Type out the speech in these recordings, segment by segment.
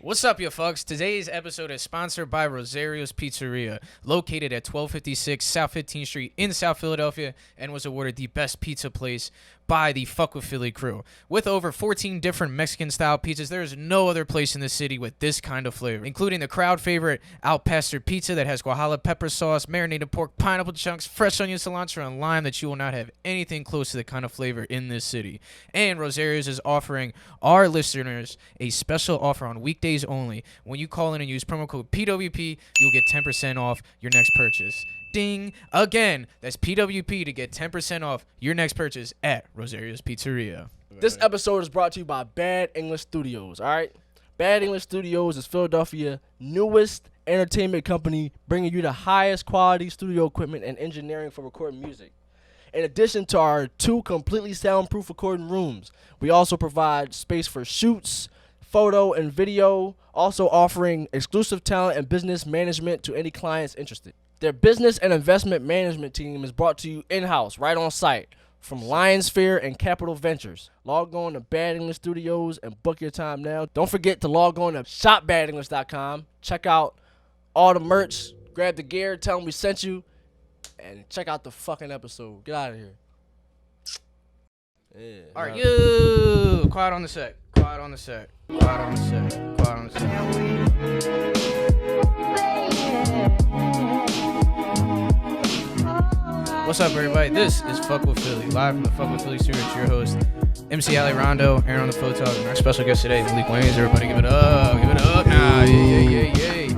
What's up, you fucks? Today's episode is sponsored by Rosario's Pizzeria, located at 1256 South 15th Street in South Philadelphia, and was awarded the best pizza place by the Phuck with Philly crew. With over 14 different Mexican-style pizzas, there is no other place in the city with this kind of flavor, including the crowd favorite Al Pastor pizza that has guajillo pepper sauce, marinated pork, pineapple chunks, fresh onion, cilantro, and lime that you will not have anything close to the kind of flavor in this city. And Rosario's is offering our listeners a special offer on weekdays only. When you call in and use promo code PWP, you'll get 10% off your next purchase. Ding! Again, that's PWP to get 10% off your next purchase at Rosario's Pizzeria. This episode is brought to you by Bad English Studios, all right? Bad English Studios is Philadelphia's newest entertainment company, bringing you the highest quality studio equipment and engineering for recording music. In addition to our 2 completely soundproof recording rooms, we also provide space for shoots, photo, and video, also offering exclusive talent and business management to any clients interested. Their business and investment management team is brought to you in-house, right on site, from Lions Fair and Capital Ventures. Log on to Bad English Studios and book your time now. Don't forget to log on to shopbadenglish.com. Check out all the merch, grab the gear, tell them we sent you, and check out the fucking episode. Get out of here. Yeah. All right, you quiet on the set. Quiet on the set. Quiet on the set. Quiet on the set. What's up, everybody? This is Phuck with Philly, live from the Phuck with Philly studio. It's your host, MC Ali Rondo, Aaron on the photo, and our special guest today, Maalik Wayns. Everybody give it up. Give it up. Nah, yay.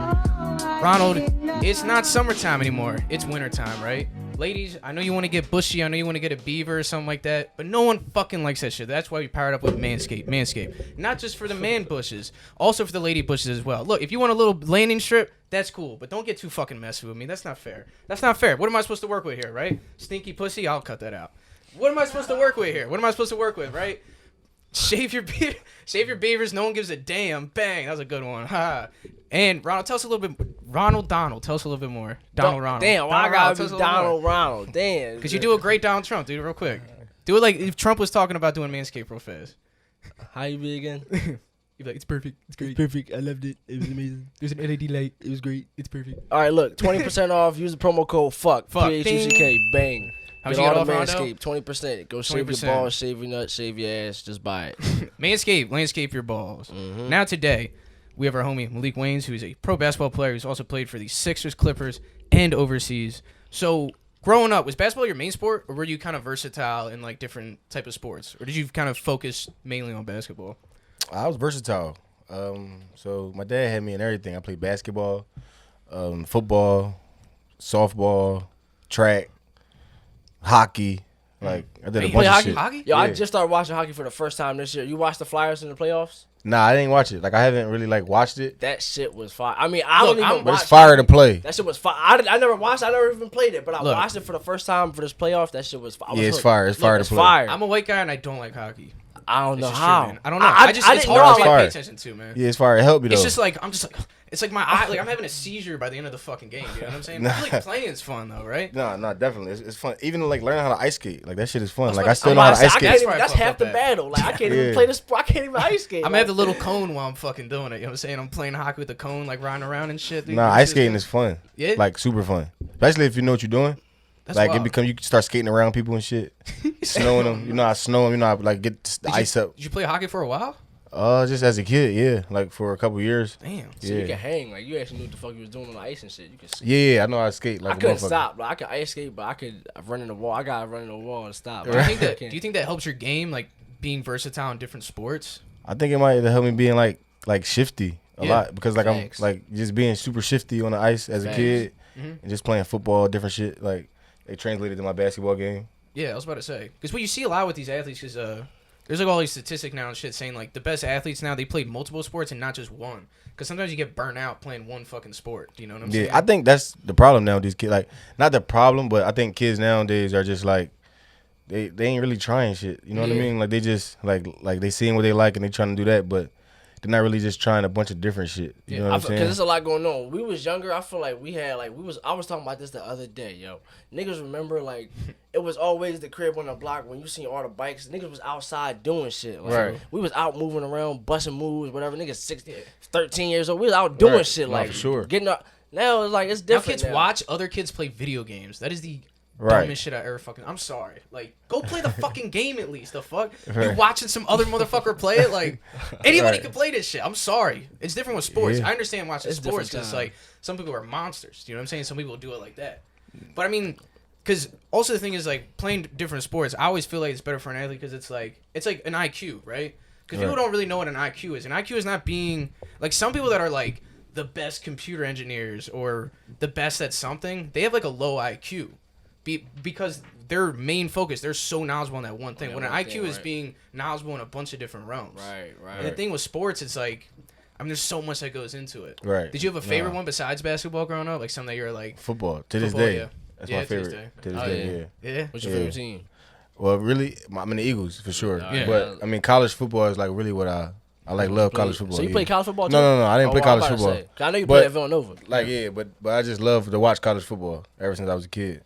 Ronald, it's not summertime anymore. It's wintertime, right? Ladies, I know you want to get bushy. I know you want to get a beaver or something like that, but no one fucking likes that shit. That's why we powered up with Manscaped. Not just for the man bushes, also for the lady bushes as well. Look, if you want a little landing strip, that's cool, but don't get too fucking messy with me. That's not fair. That's not fair. What am I supposed to work with here, right? Stinky pussy? I'll cut that out. What am I supposed to work with here? What am I supposed to work with, right? Shave your beavers. No one gives a damn. Bang. That was a good one. Ha. And Ronald, tell us a little bit. Donald, tell us a little bit more. Ronald. Damn, why I gotta be Ronald? Damn. Because you do a great Donald Trump, dude, real quick. Do it like if Trump was talking about doing Manscaped real fast. How you be again? You'd be like, it's perfect. It's great. It's perfect. I loved it. It was amazing. There's an LED light. It was great. It's perfect. All right, look, 20% off. Use the promo code Phuck. P-H-U-C-K. Bang. How much you got off, Rondo? Manscaped, 20%. Go shave 20%. your balls, shave your nuts, shave your ass. Just buy it. Landscape your balls. Mm-hmm. Now today, we have our homie Maalik Wayns, who's a pro basketball player who's also played for the Sixers, Clippers, and overseas. So, growing up, was basketball your main sport, or were you kind of versatile in like different type of sports, or did you kind of focus mainly on basketball? I was versatile. So my dad had me in everything. I played basketball, football, softball, track, hockey. Like I did a bunch of shit. Hockey? Yo, I just started watching hockey for the first time this year. You watched the Flyers in the playoffs? Nah, I didn't watch it. Like I haven't really like watched it. That shit was fire. I mean, I don't even But watch it's fire to hockey. play. That shit was fire. I never watched it. I never even played it, but I Look. watched it for the first time for this playoff. That shit was fire. Yeah, it's fire. It's fire to It's play. fire. I'm a white guy and I don't like hockey. I don't know It's just how. true, man. I don't know. I It's didn't hard know for me to fire. pay attention to, man. Yeah, it's fire. It helped me though. It's just like it's like my eye, like I'm having a seizure by the end of the fucking game. You know what I'm saying? I feel like playing is fun though, right? No, definitely. It's fun. Even like learning how to ice skate. Like that shit is fun. That's Like what- I still I'm know how about to to ice say, skate. That's where I That's fucked half up the at. battle. Like I can't even Yeah. play this. I can't even ice skate. I'm gonna have the little cone while I'm fucking doing it. You know what I'm saying? I'm playing hockey with the cone, like riding around and shit. Dude. Nah, This ice skating good. is fun. Yeah? Like super fun. Especially if you know what you're doing. That's Like wild. you start skating around people and shit. Snowing them. You know how to snow them. You know how to like get the ice up. Did you play hockey for a while? Just as a kid, yeah. Like for a couple years. Damn. So you Yeah. can hang. Like you actually knew what the fuck you was doing on the ice and shit. You can. Yeah, I know how to skate. Like I a couldn't motherfucker. stop. Like I could ice skate, but I could run in the wall. I gotta run in the wall and stop. Do you think that helps your game, like being versatile in different sports? I think it might help me being like shifty a Yeah. lot because like Thanks. I'm like just being super shifty on the ice as a Thanks. kid Mhm. and just playing football, different shit. Like they translated to my basketball game. Yeah, I was about to say because what you see a lot with these athletes is there's like all these statistics now and shit saying like the best athletes now they played multiple sports and not just one. Because sometimes you get burnt out playing one fucking sport. Do you know what I'm saying? Yeah, I think that's the problem now with these kids. Like not the problem, but I think kids nowadays are just like they ain't really trying shit. You know what I Yeah. mean? Like they just like they seeing what they like and they trying to do that, but they're not really just trying a bunch of different shit. You know what I'm saying? Because there's a lot going on. When we was younger, I feel like we had like I was talking about this the other day, yo. Niggas remember like it was always the crib on the block when you seen all the bikes. Niggas was outside doing shit. Like, Right. We was out moving around, busting moves, whatever. Niggas 13 years old. We was out doing shit like for sure. getting up. Now it's like it's Now different. kids watch other kids play video games. That is the Right. dumbest shit I ever fucking. I'm sorry. Like, go play the fucking game at least. The fuck? You Right. watching some other motherfucker play it? Like, anybody Right. can play this shit. I'm sorry. It's different with sports. Yeah. I understand watching It's sports different because time. like some people are monsters. You know what I'm saying? Some people do it like that. But I mean, because also the thing is like playing different sports. I always feel like it's better for an athlete because it's like an IQ, right? Because people Right. don't really know what an IQ is. An IQ is not being like some people that are like the best computer engineers or the best at something. They have like a low IQ. Because their main focus, they're so knowledgeable in that one thing. Yeah, When an one IQ thing, is right. being knowledgeable in a bunch of different realms. Right, right. And the thing with sports, it's like, I mean, there's so much that goes into it. Right. Did you have a favorite Nah. one besides basketball growing up? Like something that you're like, Football to this Football, day. yeah. That's Yeah, my to this favorite. day. To this Oh, day, yeah. yeah. What's your Yeah. favorite team? Well, really, I'm in the Eagles for sure. Yeah. But I mean, college football is like really what I love college football. So you yeah. play college football too? No, I didn't play well, I'm college about to football. say. 'Cause I know you But- played at Villanova. Like but I just love to watch college football ever since I was a kid.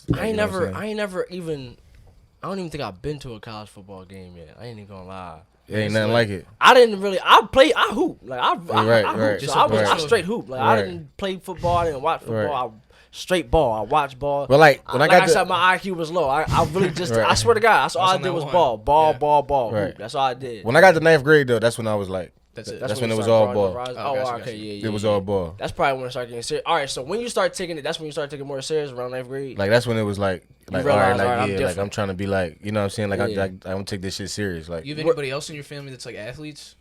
Like, I ain't you know what I'm never saying? even. I don't even think I've been to a college football game yet. I ain't even gonna lie. It ain't nothing like it. I didn't really. I hoop. Like I right, hoop. right. So I Right. straight hoop. Like I Right. didn't play football. I didn't watch football. Right. I straight ball. I watch ball. But like when I got said, my IQ was low. I really just. Right. I swear to God, that's all I on did that was one. ball. Right. Hoop. That's all I did. when I got to ninth grade though, that's when I was like, that's it. That's when you it was started all broadening ball. the Oh, horizon. gotcha, Okay, gotcha. yeah. It was all ball. That's probably when I started getting serious. All right, so when you start taking it, that's when you start taking more serious around ninth grade. Like that's when it was like all right, realize, like all right, I'm yeah, like different. I'm trying to be like, you know what I'm saying? Like Yeah. I don't take this shit serious. Like You have anybody else in your family that's like athletes?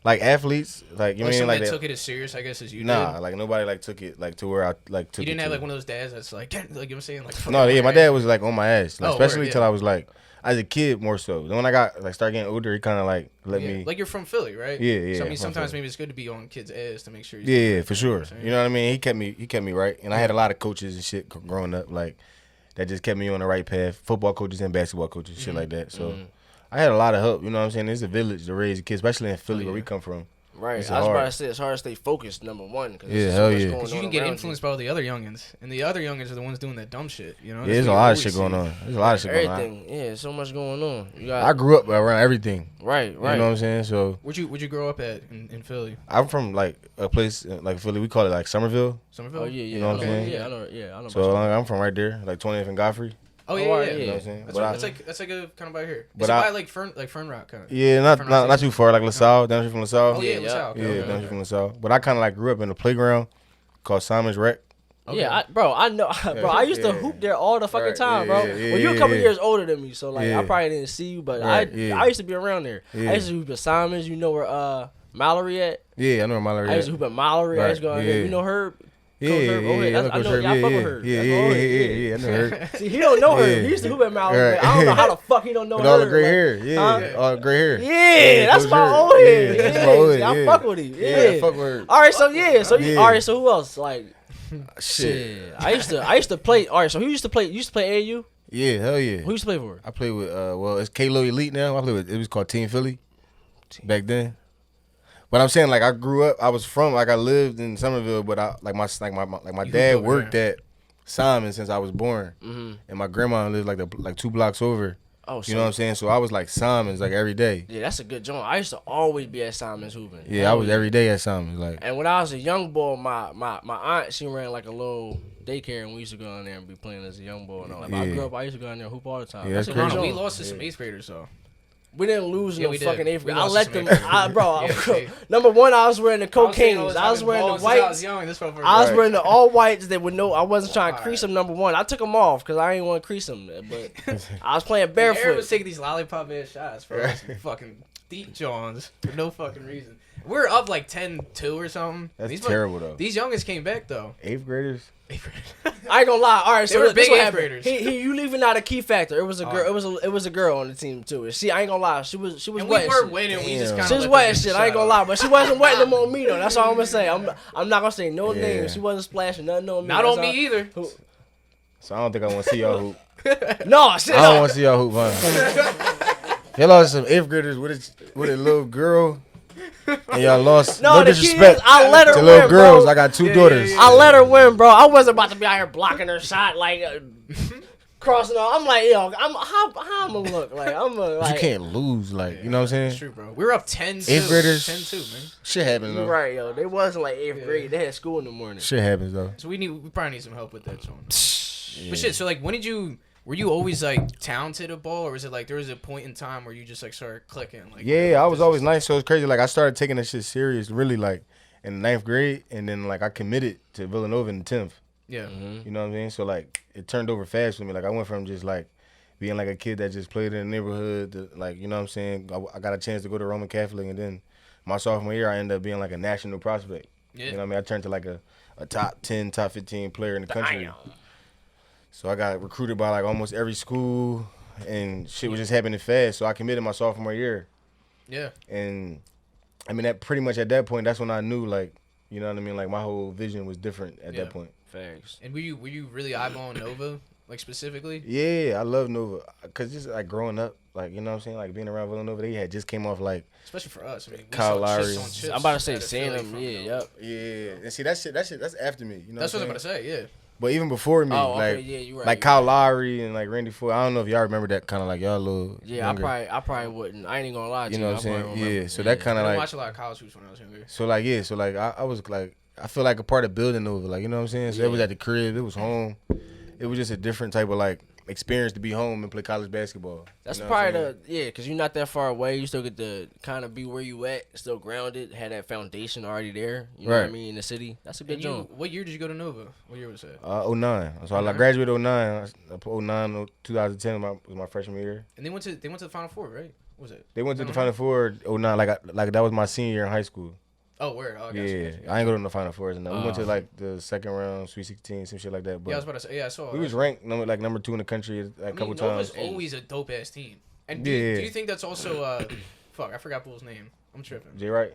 like athletes, like you Or mean someone like that that? took it as serious, I guess, as you Nah, did? like nobody like took it like to where I like took You didn't it have to. like one of those dads that's like, you know what I'm saying? Like, No, fucking yeah, my right. dad was like on my ass, like, Oh, especially word, till yeah. I was like, as a kid more so. Then when I got like start getting older, he kind of like let Yeah. me. Like you're from Philly, right? Yeah, yeah, So I I'm mean, from sometimes Philly. maybe it's good to be on kids' ass to make sure. Yeah, for sure. saying? You know what I mean? He kept me right, and I had a lot of coaches and shit growing up, like that just kept me on the right path. Football coaches and basketball coaches, shit like that. So I had a lot of help. You know what I'm saying? It's a village to raise kids, especially in Philly where we come from. Right. It's I was hard. about to say it's hard to stay focused. Number one. Cause Yeah, there's hell so much yeah. going Because you on can get around influenced by all the other youngins, and the other youngins are the ones doing that dumb shit. You know? Yeah, That's there's a what you lot of always shit see. going on. There's a lot of shit going on. Everything. Yeah, so much going on. You got I grew up around everything. right. You know what I'm saying? So Where'd you grow up at in Philly? I'm from like a place like Philly. We call it like Somerville. Somerville? Oh yeah, yeah. You know what I'm saying? Yeah, I know. Yeah, I know. So about I'm from right there, like 20th and Godfrey. Oh Oh, yeah, alright, yeah. yeah. You know what I'm saying? That's, But right. I- that's like a kind of by here. But Is it I- by like Fern Rock kind of? Yeah, not too far, like LaSalle, down here from LaSalle. Oh yeah, Yeah, LaSalle. Okay, Yeah, okay, down here okay. from LaSalle. But I kind of like grew up in a playground called Simon's Rec. Okay. Yeah, I know, bro. I used to Yeah. hoop there all the fucking Right, time, yeah, bro. yeah, Well, you a yeah, couple yeah. years older than me, so like I Yeah. probably didn't see you, but Right, yeah. I used to be around there. Yeah. I used to hoop at Simons. You know where Mallory at? Yeah, I know Mallory. I used to hoop at Mallory. I used to go out there. yeah. You know Herb? Yeah, Coach yeah, Herb. yeah, Oh, yeah, I know I Coach know Herb. y'all Yeah, fuck with yeah, Herb. yeah, That's yeah, all yeah, it yeah, is. I know Herb. See, he don't know her. Yeah. He used to hoop at Mallory. Right. But I don't know how the fuck he don't know With her. all the gray like- hair, yeah, Huh? all the gray hair. Yeah, that's Coach my Herb. old head. Yeah, Yeah, that's my old head, I yeah. fuck with him. Yeah, Yeah, fuck with her. All right, so yeah, so you, Yeah. all right, so who else? Like, Shit. I used to play. All right, so who used to play? You used to play AAU? Yeah, hell yeah. Who used to play for? I played with well, it's K-Lo Elite now. I played with, it was called Team Philly back then. But I'm saying like I grew up, I lived in Somerville, but my You dad hooped over worked there. at Simon since I was born, and my grandma lived like 2 blocks over. Oh, You know what I'm saying? So I was like Simon's like every day. Yeah, that's a good joint. I used to always be at Simon's hooping. Yeah, I was every day at Simon's like. And when I was a young boy, my aunt, she ran like a little daycare, and we used to go in there and be playing as a young boy. And all that. But I Yeah. grew up, I used to go in there and hoop all the time. Yeah, That's that's a good crazy. We joint. lost to some 8th graders, though. We didn't lose Yeah, no we did. fucking 8th We grade. I lost let to them. some 8th graders. Bro, Yeah, see. number one, I was wearing the cocaines. I was wearing the I was whites. young. This motherfucker. I was Right. wearing the all whites that would know I wasn't trying to All crease right. them. Number one, I took them off because I didn't want to crease them. But I was playing Aaron barefoot. was taking these lollipop ass shots for some fucking deep Johns for no fucking reason. We were up like 10-2 or something. That's terrible, though. These youngest came back though. 8th graders? 8th graders. I ain't gonna lie. All right, They so were this big what 8th happened. graders. You leaving out a key factor. It was a girl. Alright. It was a girl on the team too. See, I ain't gonna lie. She was And wet. we were shit. winning. We just Damn. kind of She was wet as shit. I ain't gonna lie, but she wasn't wetting them on me though. That's all I'm gonna say. I'm not gonna say no Yeah. names. She wasn't splashing nothing on me. Not That's on me all- either. So I don't think I want to see y'all hoop. No, shit. I don't No. want to see y'all hoop, huh? Y'all lost some 8th graders with a little girl. And y'all lost. No, No the disrespect kid, I let her to win, little girls. bro. I got 2 daughters. I let her win, bro. I wasn't about to be out here blocking her shot, like crossing off. I'm like, yo, how I'm gonna look? Like, I'm gonna, But like, you can't lose, like, you know what I'm saying? It's true, bro. We were up 10 8th graders. 10-2, man. Shit happens, you though. right, yo. They wasn't like 8th grade. They had school in the morning. Shit happens, though. So we probably need some help with that, John. But shit, so like, were you always like talented at ball, or was it like there was a point in time where you just like started clicking? Like, Yeah, I was always nice, so it's crazy. Like, I started taking that shit serious, really, like, in the 9th grade, and then, like, I committed to Villanova in the 10th. Yeah. You know what I mean? So, like, it turned over fast for me. Like, I went from just, like, being, like, a kid that just played in the neighborhood to, like, you know what I'm saying? I got a chance to go to Roman Catholic, and then my sophomore year, I ended up being, like, a national prospect. Yeah. You know what I mean? I turned to, like, a top 10, top 15 player in the country. So I got recruited by, like, almost every school, and shit was just happening fast. So I committed my sophomore year. Yeah. And, I mean, that pretty much at that point, that's when I knew, like, you know what I mean? Like, my whole vision was different at that point. Facts. And were you really eyeballing Nova, like specifically? Yeah, I love Nova. Because just, like, growing up, like, you know what I'm saying? Like, being around Villanova, they had just came off, like, Especially for us. I mean, we Kyle saw Lowry. chips on chips I'm about to say out of seeing Philly them. from Yeah, Nova. yep. yeah. And see, that's after me. You know That's what I'm I'm about to say. Yeah. But even before me, Oh, okay, like, yeah, you right. like you Kyle right. Lowry and, like, Randy Ford. I don't know if y'all remember that kind of, like, y'all little Yeah, younger. I probably wouldn't. I ain't even gonna lie to you. You know what I'm I saying? probably remember. Yeah, so that kind I of, didn't like, watch a lot of college hoops when I was younger. so, like, yeah, so, like, I was, like, I feel like a part of building Nova. Like, you know what I'm saying? So it was at the crib. It was home. It was just a different type of, like, experience to be home and play college basketball. That's You know what I'm probably saying? because you're not that far away. You still get to kind of be where you at, still grounded, had that foundation already there. You know what I Right. mean? In the city, that's a good And job. what year did you go to Nova? What year was that? 09. So I 09? graduated 09. 09, 2010 was my freshman year. And they went to the Final Four, right? What was it? They went to the Final Final Four 09. Like that was my senior year in high school. Oh, where? Oh, I got you, Yeah, got you. I ain't go to the Final Fours. No, we went to Oh. like the second round, Sweet 16, some shit like that. But Yeah, I was about to say. Yeah, I saw. we was ranked number 2 in the country a couple Nova's times. always a dope ass team. And Yeah. do you think that's also fuck? I forgot Bull's name. I'm tripping. Jay Wright.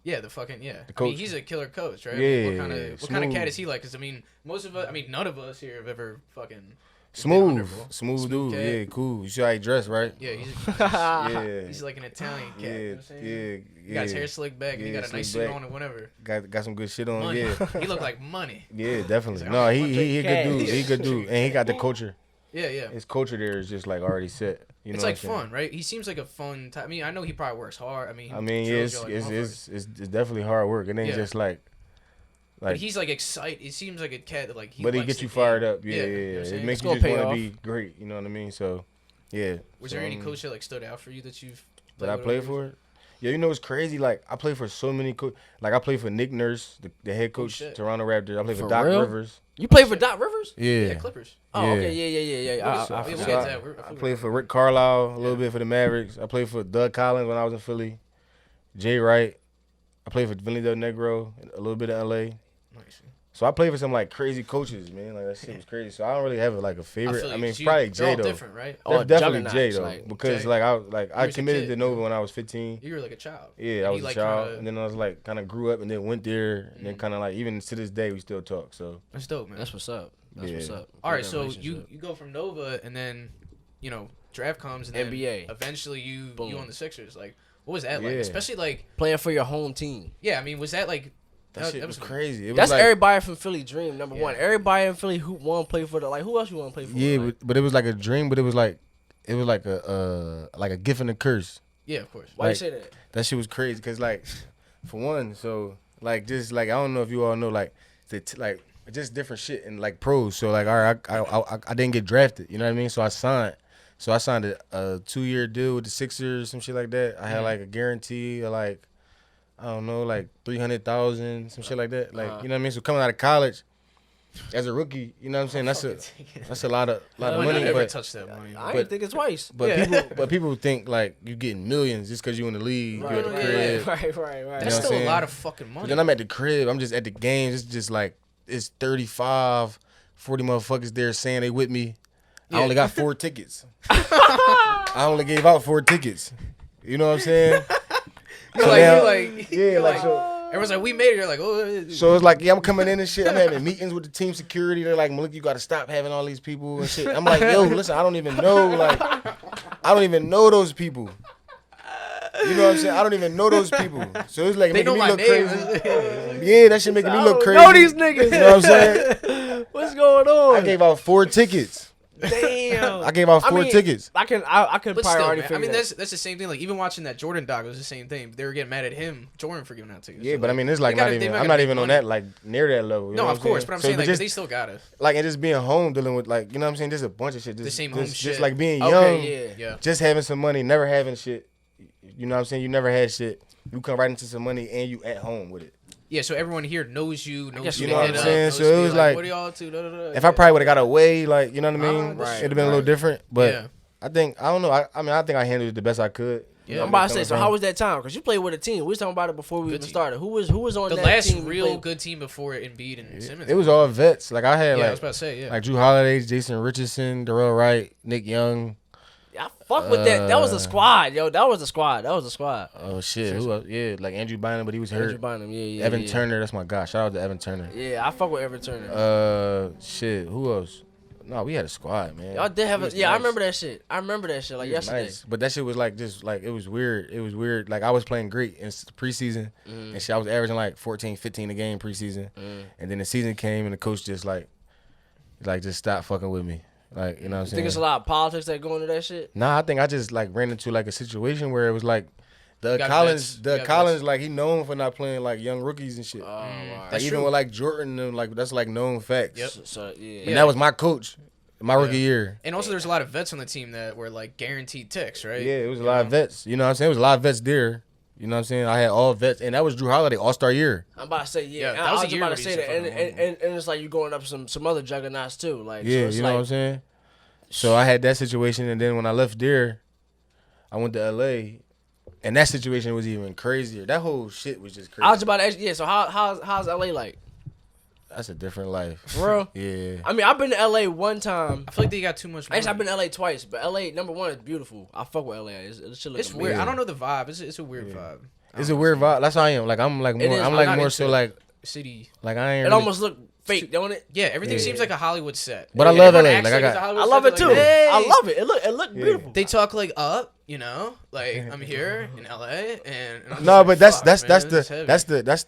Yeah, the fucking yeah. The I mean, coach. he's a killer coach, right? Yeah, what kind of cat smooth. is he like? Because I mean, most of us, I mean, none of us here have ever fucking Smooth Smooth dude. cat. Yeah, cool. You see how he dressed, right? Yeah, he's Yeah. he's like an Italian cat. Yeah, You know what I'm saying? yeah, He got his yeah. hair slicked back and he Yeah, got a nice slicked suit back. on and whatever. Got some good shit on. Money. Yeah, He looked like money. yeah, definitely. He's like, No, I'm he a good cat. dude. He a good dude, and he got the culture. Yeah, yeah. His culture there is just like already set. You know It's what like I'm saying? fun, right? He seems like a fun type. I mean, I know he probably works hard. I mean, he I mean, yeah, drills it's, you like a it's, motherfucker. it's definitely hard work. It ain't Yeah. just like But he's like excited. It seems like a cat that like he. but he likes gets the you fired game. up. Yeah, you know yeah. what I'm saying? It makes It's you gonna just pay want to off. be great. You know what I mean? So, yeah. Was So, there any coach that like stood out for you that you've that I with played over the for? Yeah, you know it's crazy. Like I played for so many coaches. Like I played for Nick Nurse, the head coach, shit. Toronto Raptors. I played for For Doc real? Rivers. You played for Doc Rivers? years? Yeah. Yeah, Clippers. Oh, Yeah. okay, yeah. We'll I get to forgot. that. I played for Rick Carlisle a little bit for the Mavericks. I played for Doug Collins when I was in Philly. Jay Wright. I played for Vinny Del Negro, a little bit of LA. Nice. So I played for some like crazy coaches, man. Like that shit was crazy. So I don't really have like a favorite. feel I you, mean, 'cause probably they're Jay all though. different, right? Oh, Definitely Jay juggernauts, though, like, because Jay. like I You was a committed kid, to Nova yeah. when I was 15. You were like a child. Yeah, And I he, was a like, child, kinda- and then I was like kind of grew up, and then went there, and then kind of like even to this day we still talk. So That's dope, man. That's what's up. That's Yeah. what's up. All right, Good so relationship. you go from Nova, and then draft comes, and then NBA. eventually you Boom. on the Sixers. Like, what was that like? Yeah. Especially like, playing for your home team. yeah, I mean, was that like that shit was crazy. It was That's like, everybody from Philly dream. Number Yeah. one, everybody in Philly who want to play for the who else you want to play for? yeah, Like, but it was like a dream, but it was like a gift and a curse. Yeah, of course. why you like- say that? That shit was crazy because like for one, so like just like I don't know if you all know like like just different shit and like pros. So like all right, I didn't get drafted. You know what I mean? So I signed a 2-year deal with the Sixers, some shit like that. I had like a guarantee of like I don't know like 300,000, some shit like that. Like you know what I mean? So coming out of college as a rookie, you know what I'm saying? That's a lot of I money, never but. touched that money. I ain't think it's twice. But Yeah. people think like you getting millions just because you in the league, you at the Right, crib. Right. That's You know what I'm still a saying? lot of fucking But money. then I'm at the crib. I'm just at the games. It's just like it's 35, 40 motherfuckers there saying they with me. Yeah. I only got 4 tickets. I only gave out 4 tickets. You know what I'm saying? You're So like, now- you're like, yeah, you're like like, so. everyone's like, we made it. You're like, oh. So it's like, yeah, I'm coming in and shit. I'm having meetings with the team security. They're like, Maalik, you got to stop having all these people and shit. I'm like, yo, listen, I don't even know. Like, I don't even know those people. You know what I'm saying? I don't even know those people. So it's like They making know me my look name. crazy. Yeah, that shit making me look crazy. Know these niggas. You know what I'm saying? What's going on? I gave out 4 tickets. Damn. I gave out 4 tickets. I can But probably still, already man, figure I mean, that. that's the same thing. Like even watching that Jordan doc was the same thing. They were getting mad at Jordan, for giving out tickets. Yeah, So, but I mean, it's like they not gotta- even. they I'm gotta not make even on money. that like near that level. You No, know of what I'm course, saying? but I'm So saying like just, they still gotta. like and just being home dealing with like you know what I'm saying. Just a bunch of shit. Just, same just, home just shit. like being young. Okay, Yeah. Just having some money, never having shit. You know what I'm saying? You never had shit. You come right into some money and you at home with it. Yeah, so everyone here knows you, knows guess you you to know hit what I'm up, saying? knows So to it be was like- what are y'all to? Da, da, da. If I probably would have got away, like you know what I mean, Right, it'd have been a little different. But Yeah. I don't know. I mean, I think I handled it the best I could. Yeah. You know, I'm about to say, coming so from- how was that time? Because you played with a team. We was talking about it before we Good even team. started. Who was on The that last team? real good team before Embiid and Simmons. It was all vets. Like I had Yeah, I like was about to say, yeah. like Drew Holiday, Jason Richardson, Darrell Wright, Nick Young. I fuck with that. That was a squad, yo. That was a squad. Oh shit, who else? Yeah, like Andrew Bynum, but he was Andrew hurt. Bynum, yeah. Evan Turner, that's my guy. Shout out to Evan Turner. Yeah, I fuck with Evan Turner. Shit, who else? No, we had a squad, man. Y'all did have He a was I nice. remember that shit. Like He was yesterday. nice. But that shit was like just like it was weird. It was weird. Like I was playing great in preseason and shit. I was averaging like 14, 15 a game preseason. And then the season came and the coach just like just stopped fucking with me. Like, you know what I'm You saying? think it's a lot of politics that go into that shit? Nah, I think I just like ran into like a situation where it was like got Collins, vets. You got Collins, vets. like he known for not playing like young rookies and shit. Wow. Like That's even true. with like Jordan and like that's like known facts. Yep. So yeah. And that was my coach, my rookie year. And also, there's a lot of vets on the team that were like guaranteed ticks, right? Yeah, it was a lot of vets. You know what I'm saying? It was a lot of vets there. You know what I'm saying? I had all vets, and that was Drew Holiday All-Star year. I'm about to say Yeah, yeah. that I was was the year about where to he say just that, and, fucking and it's like you going up some other juggernauts too. Like Yeah, so it's you know like, what I'm saying? So I had that situation, and then when I left there, I went to LA, and that situation was even crazier. That whole shit was just crazy. I was about to ask, yeah. So how's LA like? That's a different life. Bro. Yeah. I mean, I've been to LA one time. I feel like they got too much money. Actually, I've been to LA twice, but LA number one is beautiful. I fuck with LA. It should look It's amazing. weird. Yeah. I don't know the vibe. It's a weird vibe. It's a weird vibe. That's how I am. Like I'm like It more. is. I'm I'm like not more into so it. like City. I ain't. It Really, almost look fake, don't it? Yeah, everything Yeah. seems like a Hollywood set. But I And love everyone LA. acts Like, I it's got- a Hollywood I love set. it They're too. like, "Hey." I love it. It look Yeah. beautiful. They talk like up, you know, like I'm here in LA, and I'm just no, like, but that's fuck, that's man, that's this is the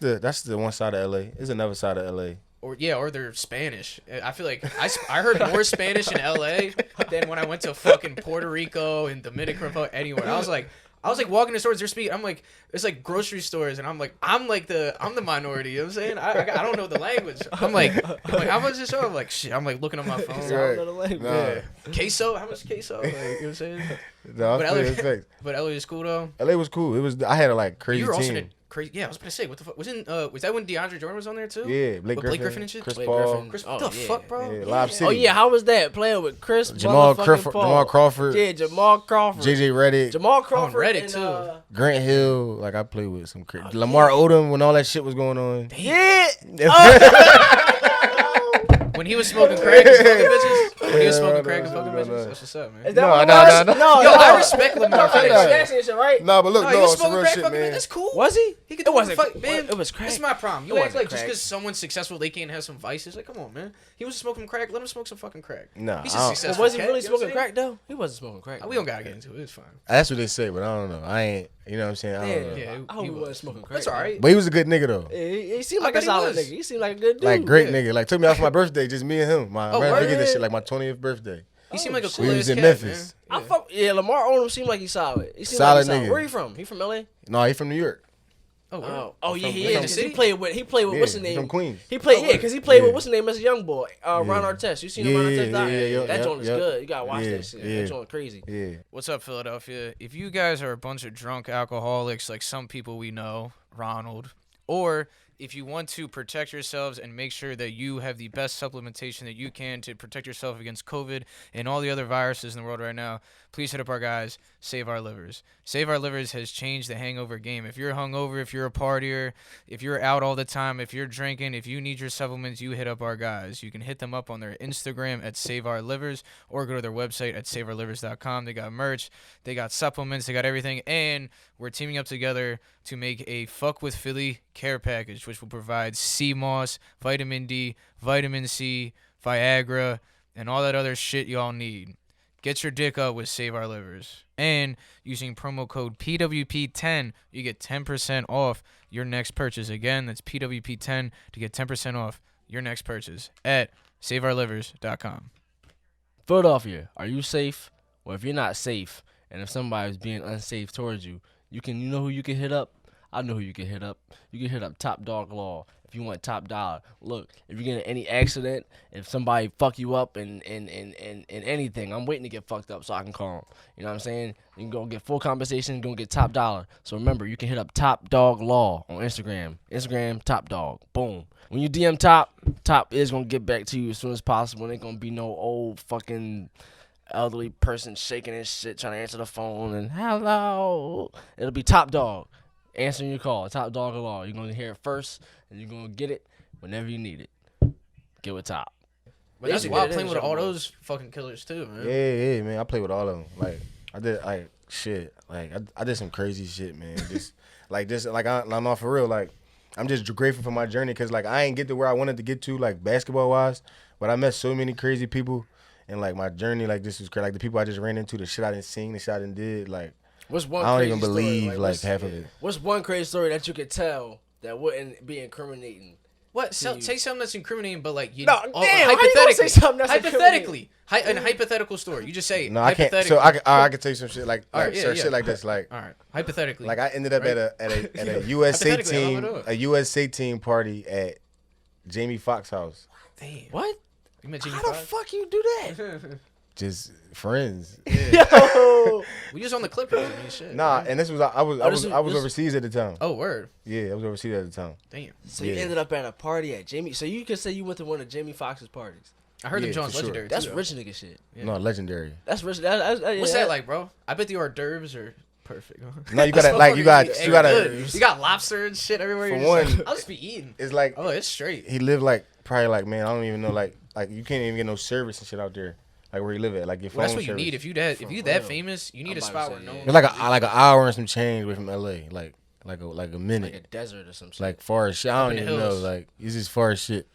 heavy. that's the one side of LA. There's another side of LA. or they're Spanish. I feel like I heard more Spanish in LA than when I went to fucking Puerto Rico and Dominican Republic, anywhere. I was like walking to stores, they're speaking. I'm like, it's like grocery stores, and I'm the minority. You know what I'm saying? I don't know the language. I'm like, how much is show? I'm like, shit. I'm like looking at my phone. Right. Nah. Yeah. Queso? How much queso? Like, you know what I'm saying? No, I But feel LA your effects. But LA is cool though. LA was cool. It was. I had a like crazy You were also in team. a crazy. Yeah, I was gonna say, what the fuck was that when DeAndre Jordan was on there too? Yeah, Blake With Griffin, and shit. Chris Blake Paul, Griffin. Chris, Oh, what the yeah. fuck, bro? Yeah, Lob City. Oh yeah, how was that playing with Chris? Jamal motherfucking Paul? Jamal Crawford, Yeah, Jamal Crawford. JJ Redick, Jamal Crawford. Redick, and, too. Grant Hill. Like I played with some crazy. Lamar Odom when all that shit was going on. Yeah. When he was smoking crack and fucking bitches. When he was smoking crack and no, fucking no, bitches. no. That's what's up, man. Is that No, what it no, was? no, no. No, Yo, no. I respect Lamar for Michael that. Jackson and shit, right? Nah, but look, No, no, he was some smoking real crack shit, fucking man. That's cool. Was he? He could It do wasn't. fuck, man. It was crack. This is my problem. You It act wasn't like just crack. because someone's successful, they can't have some vices. Like, come on, man. He was smoking crack. Let him smoke some fucking crack. Nah, He's I a don't- But successful was he cat, really you know what smoking I'm crack though? He wasn't smoking crack. saying? We don't gotta get into it. It's fine. That's what they say, but I don't know. I ain't. You know what I'm saying? I don't know. Yeah, I hope he was. wasn't smoking crack. That's all right. But he was a good nigga though. Yeah, he seemed I like a bet he solid was. nigga. He seemed like a good dude. Like great yeah. nigga. Like took me out for my birthday, just me and him. My Oh, I word? forget this shit. Like my 20th birthday. He seemed like a shit. cool We ass was in cat, Memphis. man. I fuck. Yeah, Lamar Odom seemed like he's solid. He seemed Solid like he's nigga. Where he from? He from LA? No, he from New York. Oh, word. Oh yeah, from- he from is. the 'Cause city? He played with Yeah, what's his he name? from Queens. He played Oh, yeah, because he played with Yeah. what's his name as a young boy, Ron Artest. You seen him Ron Artest? That joint is good. You gotta watch that shit. That joint crazy. Yeah. What's up, Philadelphia? If you guys are a bunch of drunk alcoholics like some people we know, Ronald, or if you want to protect yourselves and make sure that you have the best supplementation that you can to protect yourself against COVID and all the other viruses in the world right now, please hit up our guys, Save Our Livers. Save Our Livers has changed the hangover game. If you're hungover, if you're a partier, if you're out all the time, if you're drinking, if you need your supplements, you hit up our guys. You can hit them up on their Instagram at Save Our Livers or go to their website at saveourlivers.com. They got merch, they got supplements, they got everything, and we're teaming up together to make a Phuck with Philly care package, which will provide sea moss, vitamin D, vitamin C, Viagra, and all that other shit y'all need. Get your dick up with Save Our Livers. And using promo code PWP10, you get 10% off your next purchase. Again, that's PWP10 to get 10% off your next purchase at SaveOurLivers.com. Philadelphia, are you safe? Well, if you're not safe, and if somebody's being unsafe towards you, you know who you can hit up? I know who you can hit up. You can hit up Top Dog Law if you want top dollar. Look, if you get in any accident, if somebody fuck you up in anything, I'm waiting to get fucked up so I can call them. You know what I'm saying? You can go get full compensation, go get top dollar. So remember, you can hit up Top Dog Law on Instagram. Instagram, Top Dog. Boom. When you DM Top is going to get back to you as soon as possible. Ain't going to be no old fucking elderly person shaking his shit trying to answer the phone and hello. It'll be Top Dog answering your call. Top Dog Law. You're going to hear it first, and you're going to get it whenever you need it. Get with Top. But that's wild playing with all those fucking killers too, man. Yeah, man. I play with all of them. Like I did, like shit. Like I did some crazy shit, man. I'm not for real. Like I'm just grateful for my journey because like I ain't get to where I wanted to get to, like basketball wise. But I met so many crazy people, and like my journey, like this was crazy. Like the people I just ran into, the shit I didn't sing, the shit I didn't did. Like what's one? I don't crazy even story? believe like half of it. What's one crazy story that you could tell that wouldn't be incriminating? What? Say something that's incriminating, but like you. No, damn. How you gonna say something that's hypothetically, an hypothetical story. You just say. No, I can't. So I can tell you some shit like shit like this. Like all right, hypothetically. Like I ended up at a USA team party at Jamie Foxx's house. Damn. What? You met Jamie How Foxx? the fuck you do that? Just friends. Yo. We was on the Clippers. I mean, shit. Nah, and this was I was overseas at the time. Oh, word. Yeah, I was overseas at the time. Damn. So you ended up at a party at Jamie. So you could say you went to one of Jamie Foxx's parties. I heard them Yeah, John's for sure. legendary. That's too, rich nigga shit. Yeah. No, legendary. That's rich. What's that like, bro? I bet the hors d'oeuvres are perfect. No, you gotta You got lobster and shit everywhere. For You're one, just like, I'll just be eating. It's like Oh, it's straight. he lived like probably like, man, I don't even know, like you can't even get no service and shit out there. Like where you live at, like your phone. Well, that's what service. you need. If you that famous, you need I'm a about spot to where say, no yeah. one. It's like an hour and some change away from LA, like a minute. Like a desert or some shit. Like far as shit, I don't in the even know. hills. Like it's just far as shit.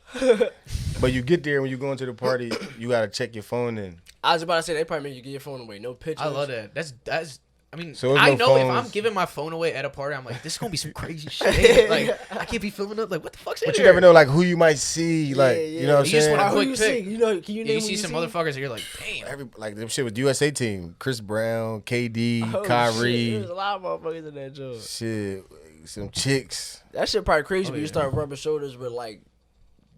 But you get there when you go into the party, you gotta check your phone and. I was about to say they probably make you give your phone away. No pictures. I love that. That's. I mean, So I no know if phones. I'm giving my phone away at a party, I'm like, this is gonna be some crazy shit. Like, I can't be filming up. Like, what the fuck's in But here? you never know, like who you might see, like you know what I'm You just saying. wanna Who quick you pick. see? You know, can you name You who see some motherfuckers, and you're like, damn. Like them shit with USA team, Chris Brown, KD, Oh, Kyrie, shit. There's a lot of motherfuckers in that joint. shit, some chicks. That shit probably crazy Oh, when you yeah. start rubbing shoulders with like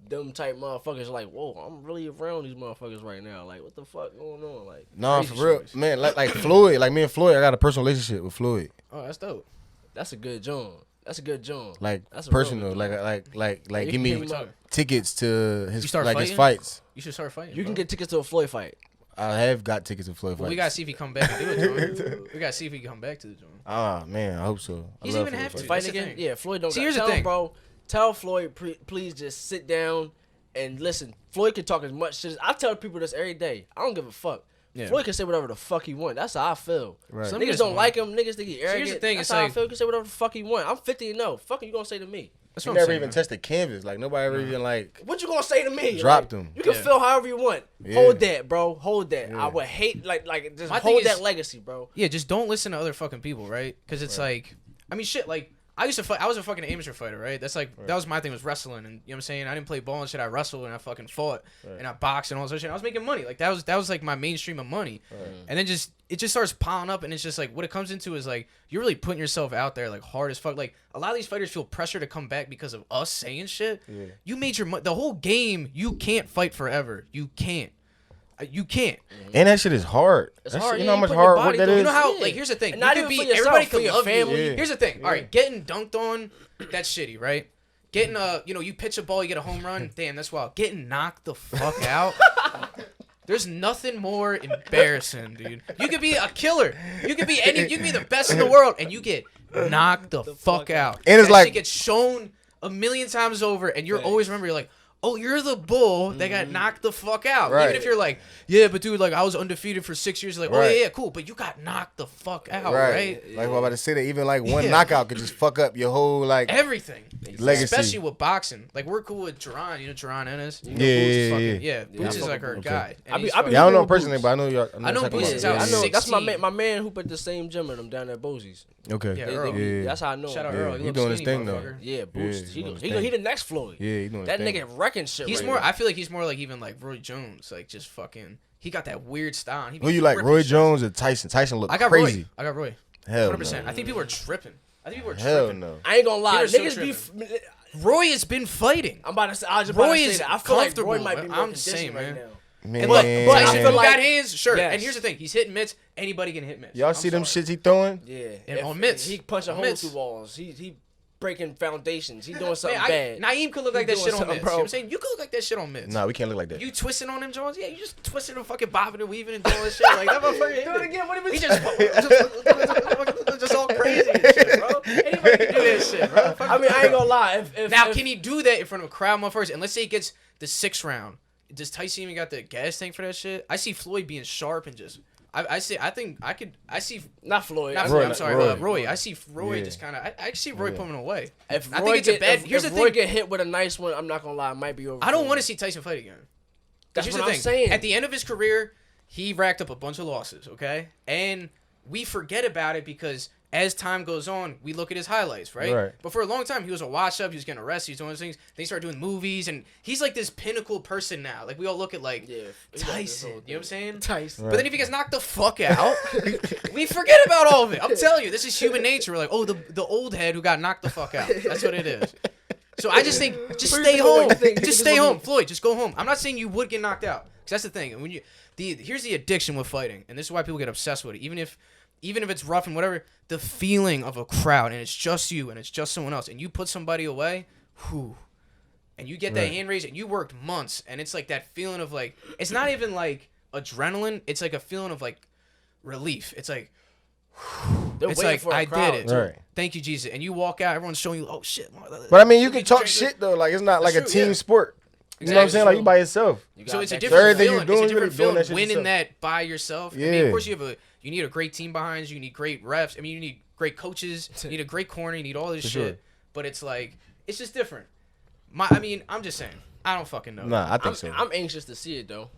them type motherfuckers. Like, whoa, I'm really around these motherfuckers right now. Like, what the fuck going on? Like, Nah, Crazy for real, stories. man. Like Floyd, like me and Floyd, I got a personal relationship with Floyd. Oh, that's dope. that's a good joint. That's a good joint. Like That's a real personal, good like You give can me hit him up. tickets to You his start like his fighting? fights. You should start fighting. You can bro. get tickets to a Floyd fight. I have got tickets to Floyd Well, fights. we gotta see if he come back and do it. John. We gotta see if he come back to the joint. Ah man, I hope so. I He's love even Floyd have to. fights. Fight That's the again? thing. Yeah, Floyd don't See, got here's the tell him, thing. bro. Tell Floyd, please just sit down and listen. Floyd can talk as much shit as I tell people this every day. I don't give a fuck. Yeah. Floyd can say whatever the fuck he want. That's how I feel. Right. Some Niggas niggas don't want- like him. Niggas think he arrogant. here's the thing, That's it's how I like- feel. He can say whatever the fuck he want. I'm 50 and no. Fuck you gonna say to me? That's You what I'm never saying, even man. touched the canvas. Like nobody ever even like What you gonna say to me? dropped Like, him. You can Yeah. feel however you want. Yeah. Hold that, bro. Hold that. Yeah. I would hate like just My thing hold is- that legacy, bro. Yeah, just don't listen to other fucking people, right? Because it's like, I mean, shit. Like, I used to fight. I was a fucking amateur fighter, right? That's like that was my thing was wrestling, and you know what I'm saying. I didn't play ball and shit. I wrestled and I fucking fought and I boxed and all this other shit. I was making money. Like that was like my mainstream of money. And then it just starts piling up, and it's just like what it comes into is like you're really putting yourself out there like hard as fuck. Like a lot of these fighters feel pressure to come back because of us saying shit. Yeah. You made the whole game. You can't fight forever. You can't. You can't. And that shit is hard. It's That hard, shit, you yeah, know how you much put your hard body work that through- is. You know how? Yeah. Like, here's the thing. And You not could even be for yourself, everybody for could your love family. you. Yeah. Here's the thing. All right, getting dunked on, that's shitty, right? Getting you pitch a ball, you get a home run. Damn, that's wild. Getting knocked the fuck out. There's nothing more embarrassing, dude. You could be a killer. You could be the best in the world, and you get knocked the fuck out. And it's that like- shit gets shown a million times over, and you're always remember. You're like, oh, you're the bull that got knocked the fuck out. Right. Even if you're like, yeah, but dude, like I was undefeated for 6 years. Like, oh Right. yeah, cool, but you got knocked the fuck out, right? Like I'm about to say that even like one Yeah. knockout could just fuck up your whole like Everything. Legacy. Especially with boxing. Like, we're cool with Jerron. You know Jerron Ennis? Yeah, Boots is yeah, fucking, yeah. Boots is like our guy. And he's I be Yeah, I don't know with personally, Boots. but I know y'all. I know Boots is out I know. That's 16. my man who put the same gym in them down at Bosie's. Okay. Yeah, Earl. That's how I know. Shout out him. Earl. He He doing looks his skinny, thing, though. motherfucker. Yeah, Boots. he doing his He thing. the next Floyd. Yeah, he doing his That thing. nigga wrecking shit. He's right more. now. I feel like he's more like even like Roy Jones. Like just fucking. He got that weird style. He Who you like, ripping Roy shit. Jones or Tyson? Tyson look I got crazy. Roy. I got Roy. Hell 100%. no. I think people are tripping. Hell tripping. no. I ain't gonna lie. He Niggas was so be. Roy has been fighting. I'm about to say. I was just Roy about to say is that. I feel like comfortable. Roy might be more I'm conditioned saying, right man. now. Man. And look, I Tyson feel who like- got hands, sure. Yes. And here's the thing: he's hitting mitts. Anybody can hit mitts. Y'all see them shits he throwing? Yeah. And If- on mitts. He punching On holes mitts. through walls. He breaking foundations. He doing something Man, bad. Naeem could look like He that doing shit on something, mitts. bro. You know what I'm saying? You could look like that shit on mitts. Nah, we can't look like that. You twisting on them Jones? Yeah, you just twisting and fucking bobbing and weaving and doing this shit. Like, that motherfucker. Do it again. What do He you just all crazy and shit, bro. Anybody can do that shit, bro. I mean, I ain't gonna lie. Now, can he do that in front of a crowd, motherfuckers? And let's say he gets the 6th round. Does Tyson even got the gas tank for that shit? I see Floyd being sharp and just. I see Not Floyd. not Roy, Floyd, I'm sorry, Roy. Roy. I see Roy Yeah. just kind of. I see Roy putting him away. If I Roy think it's a bad. Here's if the Roy thing. get hit with a nice one, I'm not gonna lie, it might be over. I don't want to see Tyson fight again. That's Here's what the I'm thing. saying. At the end of his career, he racked up a bunch of losses. Okay, and we forget about it because as time goes on, we look at his highlights, right? Right. But for a long time, he was a wash-up. He was getting arrested. He was doing those things. Then he started doing movies, and he's like this pinnacle person now. Like we all look at like Tyson. You know what I'm saying? Tyson. But then if he gets knocked the fuck out, we forget about all of it. I'm telling you, this is human nature. We're like, oh, the old head who got knocked the fuck out. That's what it is. So I just think, just stay home. Just stay home, Floyd. Just go home. I'm not saying you would get knocked out, because that's the thing. And when here's the addiction with fighting, and this is why people get obsessed with it. Even if it's rough and whatever, the feeling of a crowd, and it's just you and it's just someone else, and you put somebody away, whew, and you get that hand raised, and you worked months, and it's like that feeling of like, it's not even like adrenaline, it's like a feeling of like relief. It's like, it's like, I did it. Right. Thank you, Jesus. And you walk out, everyone's showing you, oh shit. But I mean, you can talk shit though. Like it's not like a That's team true, yeah. sport. You know what I'm saying? Like you by yourself. So it's a that different everything feeling. you're doing, It's a really different doing feeling that shit winning yourself. that by yourself. I mean, Yeah. of course you need a great team behind you. You need great refs. I mean, you need great coaches. You need a great corner. You need all this For shit. sure. But it's like, it's just different. I'm just saying. I don't fucking know. Nah, I think so. I'm anxious to see it though.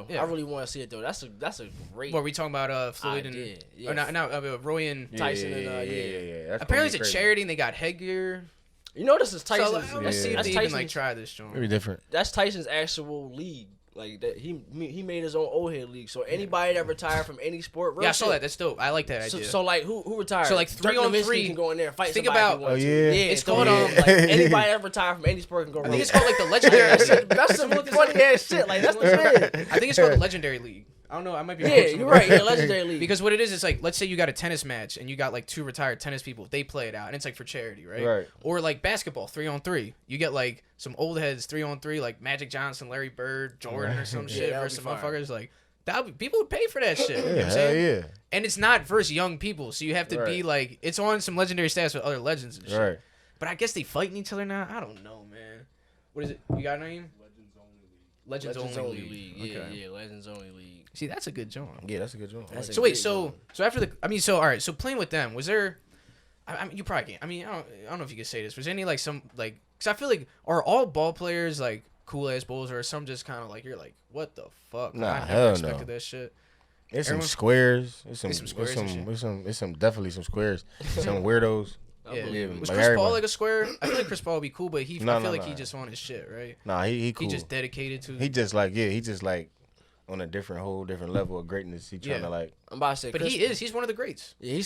Yeah. I really want to see it though. That's a great. What are we talking about? Floyd and idea. or not Roy and Tyson and yeah. That's apparently gonna it's be a charity and they got headgear. You know, this is So Tyson's. let's see if that's they even like Tyson's. try this joint. Maybe different. That's Tyson's actual league. Like that, he made his own old head league. So anybody that retired from any sport, Yeah, I saw that. That's dope. I like that idea. So like who retired? So, like, Dirk 3-on-3 Nowitzki can go in there and fight Think somebody. about- if he wants Oh, to. yeah. It's so called, like, anybody that retired from any sport can go. I think it's called like the legendary. That's some funny ass shit. Like that's the shit. I think it's called the legendary league. I don't know. I might be wrong. Yeah, you're right. Yeah, legendary league. Because what it is like, let's say you got a tennis match and you got like 2 retired tennis people. They play it out and it's like for charity, right? Right. Or like basketball, 3-on-3. You get like some old heads 3-on-3, like Magic Johnson, Larry Bird, Jordan, or some shit that would versus be some fire. motherfuckers. Like people would pay for that shit. You know what Yeah, I'm hell saying? yeah. And it's not versus young people, so you have to be Right. like, it's on some legendary stats with other legends and shit. Right. But I guess they fighting each other now. I don't know, man. What is it? You got a name? Legends Only League. Yeah, Okay. yeah, Legends Only League. See, that's a good joint. Yeah, that's a good joint. That's a So wait, great so after all right. So playing with them, was there? I mean, you probably can't. I mean, I don't know if you could say this. Was there any like some like? Because I feel like are all ball players like cool ass bulls, or are some just kind of like you're like, what the fuck? Nah, I never hell expected no. that shit. It's some Everyone- squares. It's some squares and shit. It's some definitely some squares. Some weirdos. Yeah. believe it. Was Like Chris Paul everybody. like a square? I feel like Chris Paul would be cool, but I No, feel like no. he just on his shit, right? Nah, he cool. He just dedicated to. He just like he just like on a whole different level of greatness. He trying Yeah. to like I'm about to say, but Chris- he's one of the greats. Yeah, he He'll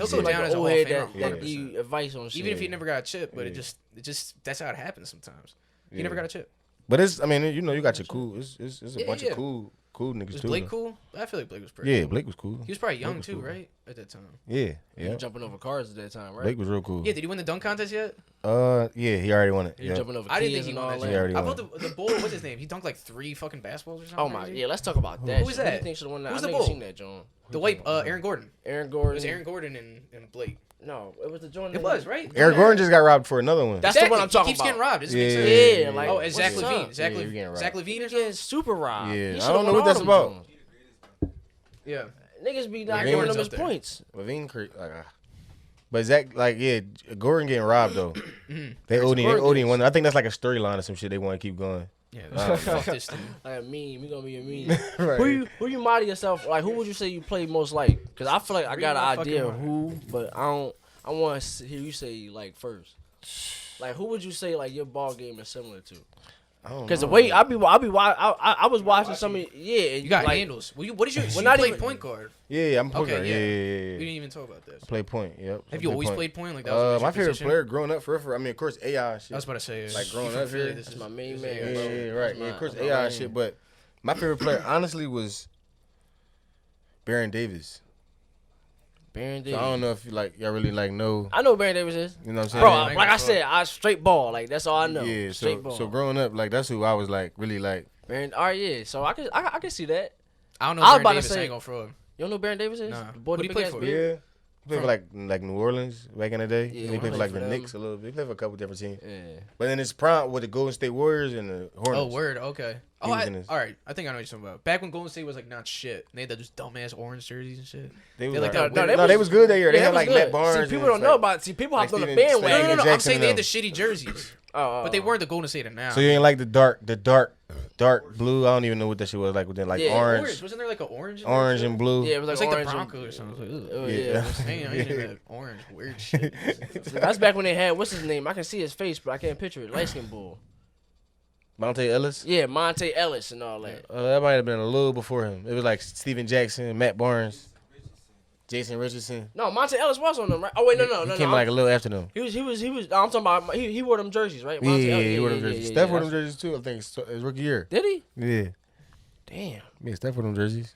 seemed go like down an as a old Hall of head Famer, that 100%. give advice on shit. Even if he never got a chip, but Yeah. it just that's how it happens sometimes. He Yeah. never got a chip. But it's I mean you know you got your cool. It's a Yeah, bunch yeah. of cool niggas Was too. Blake though. cool? I feel like Blake was pretty. Yeah, cool. Blake was cool. He was probably young was too, cool. right? At that time. Yeah, He yeah. was jumping over cars at that time, right? Blake was real cool. Yeah, did he win the dunk contest yet? Yeah, he already won it. He Yeah. was jumping over I didn't kids think he and won all that He shit. already I won thought the bull, what's his name? He dunked like 3 fucking basketballs or something. Oh my, crazy? yeah. Let's talk about that. Who was shit. Who do that? you think should have won that? Who's I the never bull? seen that, John. The white Aaron Gordon. Aaron It Gordon. was Aaron Gordon and Blake. No, it was the joint. It was, right? Eric Gordon just got robbed for another one. That's the one I'm He talking keeps about. getting robbed. Doesn't Yeah, make sense. yeah, Yeah, like Oh, it's Zach what's Levine. up? Zach Yeah, you're getting robbed. Zach Levine or Yeah, something? super robbed. Yeah, He I should've don't know won what all that's them about. joints. Yeah. Niggas be not Levine giving was him his up there. points. Levine, like, But Zach, like, yeah, Gordon getting robbed though. They owed him one. I think that's like a storyline or some shit. They want to keep going. Yeah, fuck this dude. Like a meme. We gonna be a meme. Right. Who you model yourself? Like, who would you say you play most like? Because I feel like I got an idea of who, but I want to hear you say like first. Like, who would you say like your ball game is similar to? Because the way I was watching some of You got like, handles. What did you? You not play even- point guard. Yeah, I'm a point guard. Okay, Yeah. We didn't even talk about this. I play point. Yep. Have you always played point? Like that was my your favorite position? player growing up forever. I mean, of course, AI shit. I was about to say, Like, growing you from up Philly, here, this that's is my main this man. is- Yeah, right. Yeah, of course, That's my AI main. shit. But my favorite player, honestly, was Baron Davis. Baron So Davis. I don't know if y'all really know. I know who Baron Davis is. You know what I'm saying? Bro, I like I ain't said, I straight ball. Like, that's all I know. Yeah. Straight ball. So growing up, like that's who I was like really like. Baron, all right, yeah. So I can see that. I don't know. I was Baron about to Davis, I say- ain't gonna throw him. You don't know who Baron Davis is? Nah. The boy Who'd with he the big play ass for? beard? He played for like New Orleans back in the day. Yeah, And he he played for played like for the them. Knicks a little bit. He played for a couple different teams. Yeah. But then his prime with the Golden State Warriors and the Hornets. Oh, word. Okay. He Oh, was in his- all right. I think I know what you're talking about. Back when Golden State was like not shit, they had those dumbass orange jerseys and shit. They was They like like, that they was good that year. They Yeah, had that like was Matt good. Barnes. See, people and don't know like- about. See, people hopped on the Steven- No, bandwagon. no, no. I'm Jackson saying and they had the them. shitty jerseys, Oh, but they weren't the Golden State of now. So you ain't like the dark blue. I don't even know what that shit was like. With then like Yeah, orange Wasn't there like an orange? in there, and too? blue. Yeah, it was It was like, like the orange Broncos or something. I was like, Oh, ugh. yeah. Dang, I ain't that orange weird shit. That's back when they had what's his name? I can see his face, but I can't picture it. Light skin bull. Monte Ellis. Yeah, Monte Ellis and all that. That might have been a little before him. It was like Steven Jackson, Matt Barnes, Jason Richardson. No, Monte Ellis was on them, right? Oh wait, no. He came like a little after them. He was. I'm talking about. He wore them jerseys, right? Yeah, Monte Ellis. he wore them jerseys. Steph wore them that's- jerseys too. I think his rookie year. Did he? Yeah, Damn, yeah, Steph wore them jerseys.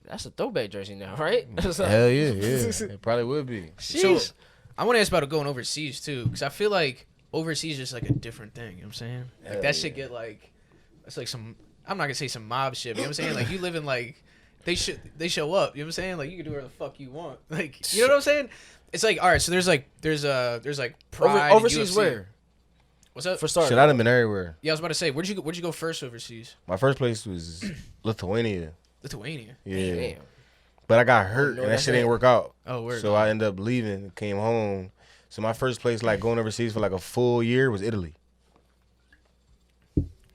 that's a throwback jersey now, right? Hell yeah. It probably would be. Sheesh. I want to ask about going overseas too, because I feel like overseas is like a different thing. You know what I'm saying? Like Hell that shit get like, it's like some. I'm not gonna say some mob shit. But you know what I'm saying? Like you live in like, they show up. You know what I'm saying? Like you can do whatever the fuck you want. Like you know what I'm saying? It's like all right. So there's like pride in Overseas UFC. where? What's up? For starters. Shit, I'd have been everywhere. Yeah, I was about to say, where'd you go first overseas? My first place was Lithuania. Lithuania. Yeah. Damn. But I got hurt know and that that's shit it. didn't work out. Oh, word. So I ended up leaving, came home. So my first place, like going overseas for like a full year, was Italy.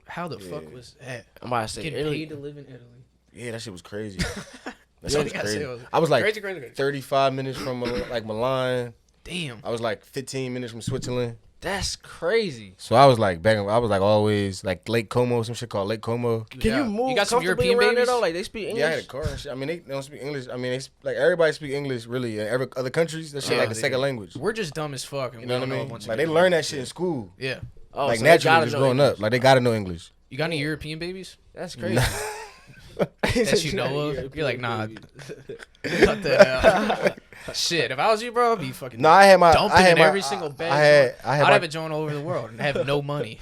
How the fuck was that? I'm about to say Getting Italy. paid to live in Italy. Yeah, that shit was crazy. That's all you gotta say. I was like Crazy. 35 minutes from like Milan. Damn. I was like 15 minutes from Switzerland. That's crazy. So I was like I was like always like Lake Como, some shit called Lake Como. Can Yeah. you move You got some comfortably European around there babies? though? Like they speak English. Yeah, I had a car and shit. I mean, they don't speak English. I mean, like everybody speak English really in every other countries. That shit Yeah, like a they second do. language. We're just dumb as fuck. And You know we what I don't mean? a bunch of Like they good learn shit. that shit in school. Yeah. Oh, Like so they naturally, gotta just know growing English. up. Like they gotta know English. You got any European babies That's crazy. that you know of? You're like, nah. Cut that out. Shit, if I was you, bro, I'd be fucking No, I had my. dumping I had in my, every single bag. I had I'd my, have it joined all over the world and have no money.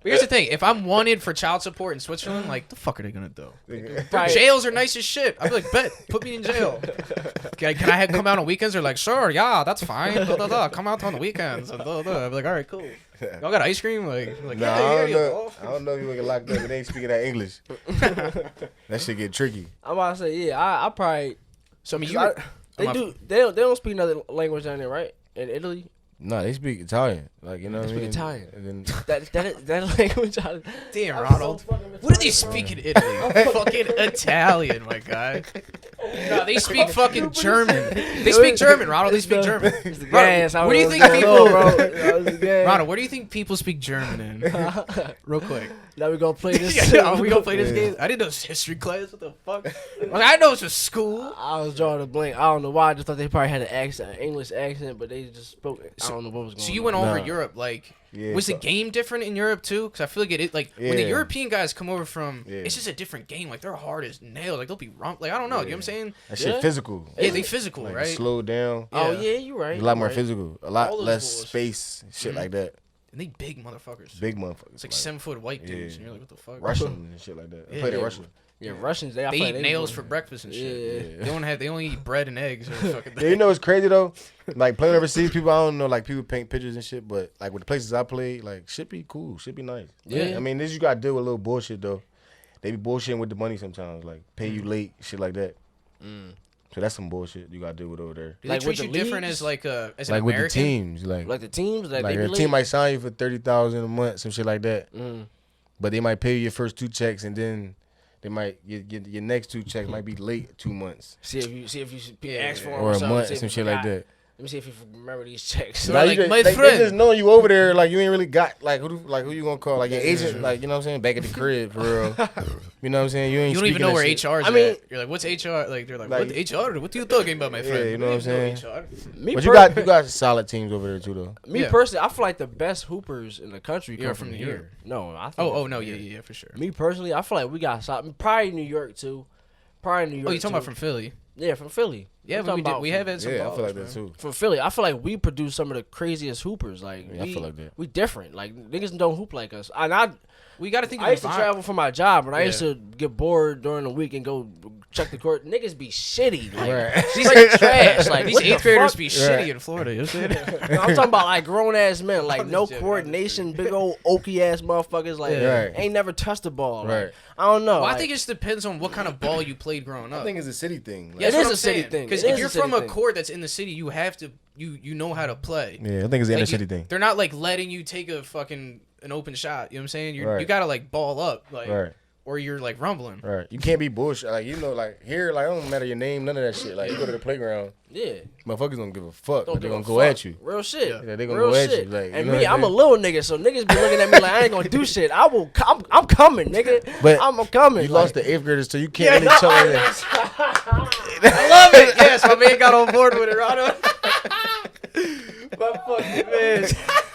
But here's the thing: if I'm wanted for child support in Switzerland, like, the fuck are they gonna do? Right. Jails are nice as shit. I'd be like, bet, put me in jail. Can I come out on weekends? They're like, sure, yeah, that's fine. Blah, blah, blah. Come out on the weekends. Blah, blah, blah. I'd be like, all right, cool. Y'all got ice cream? Like Nah, yeah, I here don't you know. go. I don't know if you gonna get locked up, but they ain't speaking that English. That shit get tricky. I'm about to say yeah. I probably. So I mean, They do. They don't speak another language down there, right? In Italy, No, they speak Italian. Like you know what I speak mean. Italian. And then, that language. damn, I'm Ronald. so fucking What do they speak in Italy? Fucking Italian, my guy. No, they speak fucking German. They speak German, Ronald. They speak German. Gas. Ronald, where do you think people, Ronald, where do you think people speak German in? Real quick. Now we gonna play this. Yeah, are we gonna play this game? I didn't know it's history class. What the fuck? Like, I know it's a school. I was drawing a blank. I don't know why. I just thought they probably had an accent, an English accent, but they just spoke. I don't know what was going on. So you went over Nah. Europe, like. yeah, Was so- the game different in Europe too? Because I feel like it like when the Yeah. European guys come over from, Yeah. it's just a different game. Like they're hard as nails. Like they'll be wrong. Like I don't know. You know what I'm saying? That shit Yeah. physical. Yeah, they physical, Like right? slow down. Oh Yeah. yeah, you're right. A lot more right. physical. A All lot those less bulls. space. Shit like that. And they big motherfuckers. Big motherfuckers. It's like 7-foot white dudes, Yeah. and you're like, what the fuck? Russian and shit like that. I Yeah, played in yeah. Russia. Yeah, Russians. I They feel eat like nails go- for breakfast and shit. Yeah. They only eat bread and eggs or fucking Yeah, you know what's crazy though? Like playing overseas, people I don't know, like people paint pictures and shit, but like with the places I played, like shit be cool, shit be nice. Yeah. I mean, this you gotta deal with a little bullshit though. They be bullshitting with the money sometimes, like pay you late, shit like that. So that's some bullshit you gotta deal with over there. Do they Like, treat with you the different leagues? as like an Like American? with the teams, Like the teams that like they a be team might sign you for $30,000 a month, some shit like that. Mm. But they might pay you your first 2 checks, and then they might your next 2 checks might be late 2 months See if you ask for them or a something, month, see if some you shit like forgot. that. Let me see if you remember these checks. So Nah, like, you my just, friend. they just know you over there, like you ain't really got like who you gonna call, like your agent, like you know what I'm saying, back at the crib for real. You know what I'm saying? You ain't. You don't even speaking know where that shit. HR is. I mean- at. You're like, what's HR? Like they're like, Like- what HR? What are you talking about, my Yeah, friend? you know what I'm saying? HR. Me But per- you got solid teams over there too though. Me Yeah. personally, I feel like the best hoopers in the country You're come from from New here. York. No, I think Oh, they're no, from yeah, here. yeah, for sure. Me personally, I feel like we got solid. Probably New York too. Probably New York. Oh, you talking about too. from Philly? Yeah, from Philly. Yeah, I'm but talking about we from- have had some. Yeah, I feel ballers, like man. that too. From Philly. I feel like we produce some of the craziest hoopers. Like Yeah, I feel like that. We different. Like niggas don't hoop like us. And We got to think. I used to travel for my job, and I used Yeah. to get bored during the week and go check the court. Niggas be shitty, like Right. straight trash. Like These what the 8th graders fuck? be Right. shitty in Florida. You know what I'm saying? No, I'm talking about like grown ass men, like I'm no just joking, I'm coordination, big old oaky ass motherfuckers, like Yeah. Right. ain't never touched the ball. Like, Right. I don't know. Well, I like, think it just depends on what kind of ball you played growing up. I think it's a city thing. Like, Yeah, It that's is what a I'm city saying. thing. Because It if is you're a city from a thing. court that's in the city, you have to you know how to play. yeah, I think it's an inner Like, city thing. They're not like letting you take a fucking an open shot. You know what I'm saying? You Right. gotta like ball up, like, Right. or you're like rumbling. Right. You can't be bullshit. Like, you know, like here, like, it don't matter your name, none of that shit. Like, you go to the playground, yeah, motherfuckers don't give a fuck. don't But they give a gonna go fuck. at you. Real shit. Yeah, they gonna Real go at shit. you, like, you and know me, what I'm I'm a saying? little nigga, so niggas be looking at me like I ain't gonna do shit. I'm coming, nigga. But I'm coming. You like, lost the 8th graders, so you can't really tell them. I love it. Yes, my man got on board with it, Rado. My fucking man.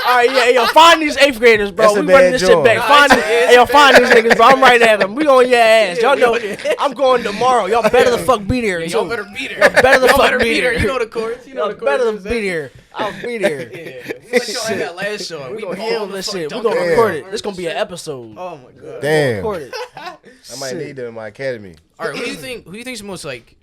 All right, yeah, yo, find these 8th graders, bro. That's a We bad running this shit joint. back. Nah, Find it's- these, it's hey, yo, a find these niggas, bro. I'm right at them. We on your ass. Y'all know Yeah. I'm going tomorrow. Y'all better the fuck be there. Yeah, too. y'all better be there. Y'all better the Y'all fuck better be there. You know the course. You know Y'all the course. better you know than what be I'm there. I'll be there. saying? Yeah, we let y'all have that last show. We We gonna balled handle the this fuck shit. We dunking gonna on record the it. This gonna be an episode. Oh my god. Damn. Record it. I might need them in my academy. All right, who do you think's the most like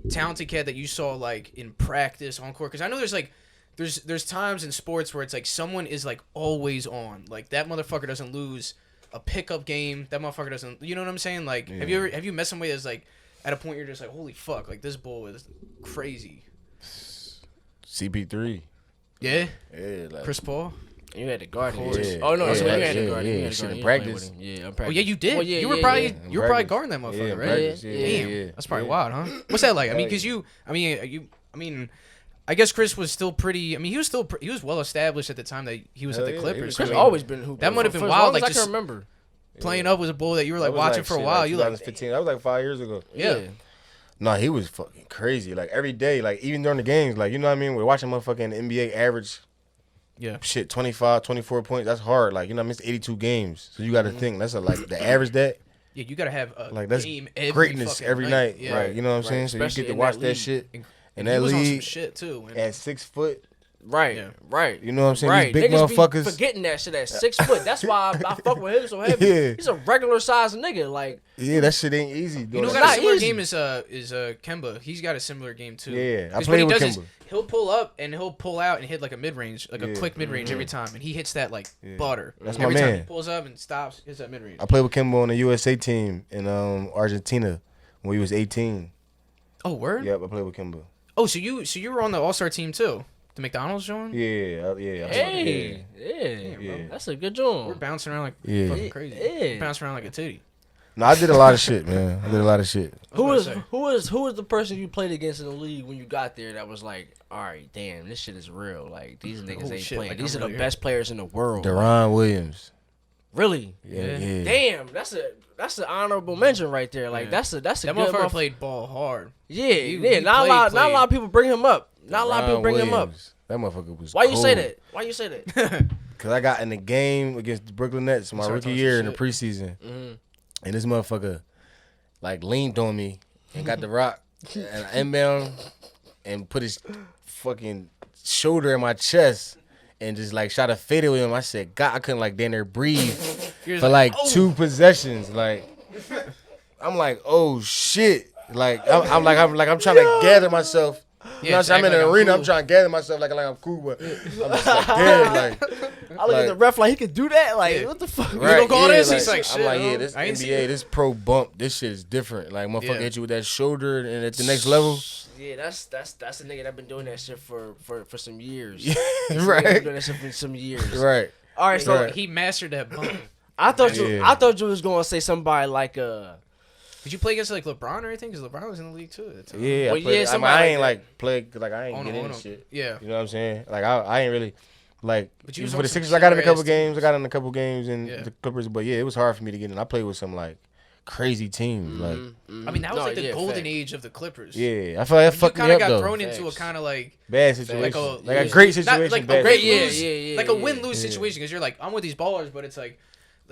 talented cat that you saw like in practice on court? Because I know there's like there's times in sports where it's like someone is like always on, like that motherfucker doesn't lose a pickup game. That motherfucker doesn't. You know what I'm saying? Like, have you met somebody that's like at a point you're just like, holy fuck, like this bull is crazy. CP3. Yeah, Yeah, like. Chris Paul. You had to guard him. Yeah. Oh no, Yeah, so you had yeah, to guard him. yeah, You had to shit guard in him. practice. Yeah, Oh yeah, you did. Well, yeah, you were yeah, probably yeah. you were probably Practice. guarding that motherfucker, Yeah, right? practice, Yeah, Damn, yeah. that's probably Yeah. wild, huh? What's that like? I mean, Like- because I mean, I guess Chris was still pretty. I mean, he was well established at the time that he was Hell at the yeah, he Clippers. was Chris I mean, always been hooping. That might have been For as wild, long like, as I just- can remember. playing up was a bull that you were like That was watching for a shit, while. Like You like, 2015. That was like 5 years ago. yeah. No, he was fucking crazy. Like every day, like even during the games, like you know what I mean. We're watching motherfucking NBA average. Yeah. Shit, 25, 24 points. That's hard. Like you know, I missed 82 games. So you got to think that's like the average that. Yeah, you gotta have a Like that's game every greatness fucking every night. Yeah. Right. You know what I'm saying? Right. So you Especially get to in watch that that league. shit And in he that was on some league shit too. And at 6 foot. Right, Yeah. right. You know what I'm saying? Right, These big niggas be motherfuckers. forgetting that shit at 6 foot. That's why I fuck with him so heavy. Yeah. He's a regular sized nigga. Like, Yeah, that shit ain't easy. you Doing know, who that got a not similar easy. game is Kemba. He's got a similar game too. Yeah, I 'Cause played what he with does Kemba. is he'll pull up and he'll pull out and hit like a mid range, like a Yeah. quick mid range every time, and he hits that like butter. That's my every time man. he pulls up and stops, hits that mid range. I played with Kimbo on the USA team in Argentina when he was 18. Oh, word. Yep, I played with Kimbo. Oh, so you were on the All Star team too, the McDonald's joint. Yeah. hey, yeah, Yeah. that's a good We're joint. bouncing around like Yeah. fucking crazy. Yeah. Bouncing around like a titty. No, I did a lot of shit, man. I did a lot of shit. I was about to say. Who was the person you played against in the league when you got there that was like, all right, damn, this shit is real. Like these niggas Oh, ain't shit, playing. like, These I'm are the really best players in the world. Deron Williams. Really? Yeah. Damn, that's an honorable mention right there. Like Yeah. that's a That good motherfucker motherfucker. Played ball hard. Yeah, He not a lot of people bring him up. Not a lot of people Deron bring him up. Williams. That motherfucker was Why you say cold. that? Why you say that? Because I got in the game against the Brooklyn Nets my started rookie talking year some in the preseason. Mm-hmm. And this motherfucker, like, leaned on me and got the rock and I inbound and put his fucking shoulder in my chest and just, like, shot a fadeaway on him. I said, God, I couldn't, like, damn near breathe You're for, like, like, oh. 2 possessions. Like, I'm like, oh, shit. Like, I'm trying to gather myself. You know what I'm saying? I'm in an arena. Cool. I'm trying to gather myself like I'm cool, but I'm just like, damn, like. I look at the ref like he could do that. Like, what the fuck? Right, you gonna call this? Like, he's like, shit. I'm like, yeah, this NBA, this pro bump, this shit is different. Like, motherfucker hit you with that shoulder and at the next level. Yeah, that's a nigga that been doing that shit for some years. Right. Been doing that shit for some years. Right. All right, so he mastered that bump. I thought you was gonna say somebody like Did you play against like LeBron or anything? Because LeBron was in the league too. At the time. Yeah, well, I ain't like play like I ain't getting into shit. Yeah, you know what I'm saying? Like I ain't really like. But you for the Sixers, I got in a couple games. I got in a couple games in the Clippers, but yeah, it was hard for me to get in. I played with some like crazy teams. Like I mean, that was like the golden age of the Clippers. Yeah, I feel like that fucked me up though. You kind of got thrown into a kind of like bad situation, like a great situation, like a bad win-lose, like a win-lose situation because you're like, I'm with these ballers, but it's like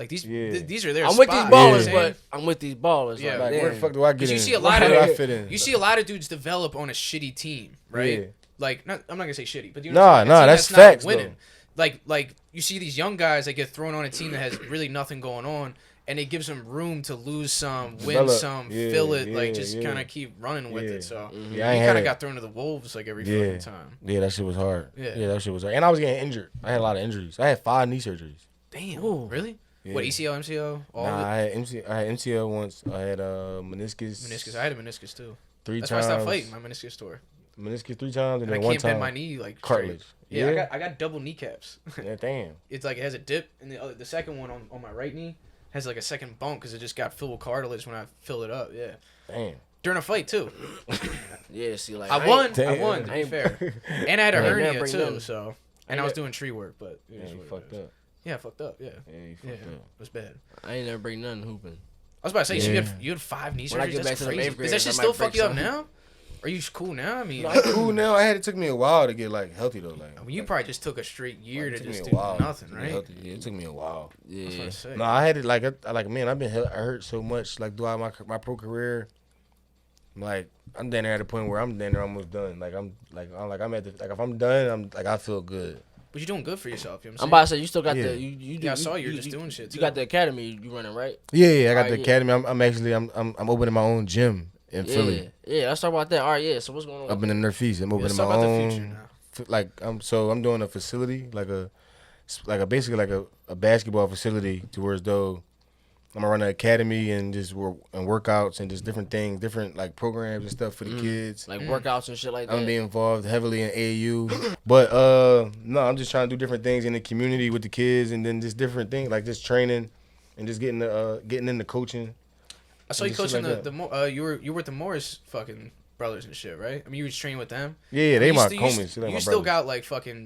these are their I'm spots. with these ballers, but I'm with these ballers. Yeah, like where the fuck do I get in? You see a lot of you see a lot of dudes develop on a shitty team, right? Yeah. Like, I'm not gonna say shitty, but that's facts. Winning. Like you see these young guys that get thrown on a team that has really nothing going on, and it gives them room to lose some, win some, fill it, like just kind of keep running with it. So you kind of got thrown to the wolves like every fucking time. Yeah, that shit was hard. Yeah, that shit was hard. And I was getting injured. I had a lot of injuries. I had 5 knee surgeries. Damn. Ooh. Really? Yeah. What, ACL, MCL? I had MCL once. I had meniscus. I had a meniscus too. 3 That's times. why I stopped fighting. My meniscus tore. Meniscus 3 times, and then I one can't time bend my knee like cartilage. Straight. Yeah, I got double kneecaps. Yeah, damn. It's like it has a dip, and the second one on my right knee has like a second bump because it just got filled with cartilage when I filled it up. Yeah. Damn. During a fight too. Yeah, see, like I won. To be fair, and I had a hernia too. Nothing. So, and I was doing tree work, but yeah, you fucked up. Yeah, fucked up. Yeah. Yeah, you fucked up. It was bad. I ain't never break nothing hooping. I was about to say, you had 5 knee When I surgeries. get back That's to the crazy. eighth Does that shit graders, I still might fuck break you up something. now? Are you cool now? I mean, I'm cool now. It took me a while to get like healthy though. Like, I mean, you probably just took a straight year to just do while nothing, to right? healthy. Yeah, it took me a while. Yeah. No, I had it like man, I've been I hurt so much like throughout my pro career. Like I'm down there at a point where I'm down there almost done. Like I'm at the if I'm done, I feel good. But you're doing good for yourself. You know what I'm about to say you still got the I saw you're just doing shit too. You got the academy you running, right? Yeah, I got the academy. I'm opening my own gym in Philly. Yeah, let's talk about that. All right, yeah. So what's going on? Up in the Northeast, I'm opening my own. I'm doing a facility basically like a basketball facility to where as though I'm gonna run an academy and just workouts and just different things, different like programs and stuff for the kids. Like workouts and shit like that. I'm being involved heavily in AAU, but no, I'm just trying to do different things in the community with the kids, and then just different things like just training and just getting into coaching. I saw you coaching you were with the Morris fucking brothers and shit, right? I mean, you was training with them. Yeah, they my homies. You still got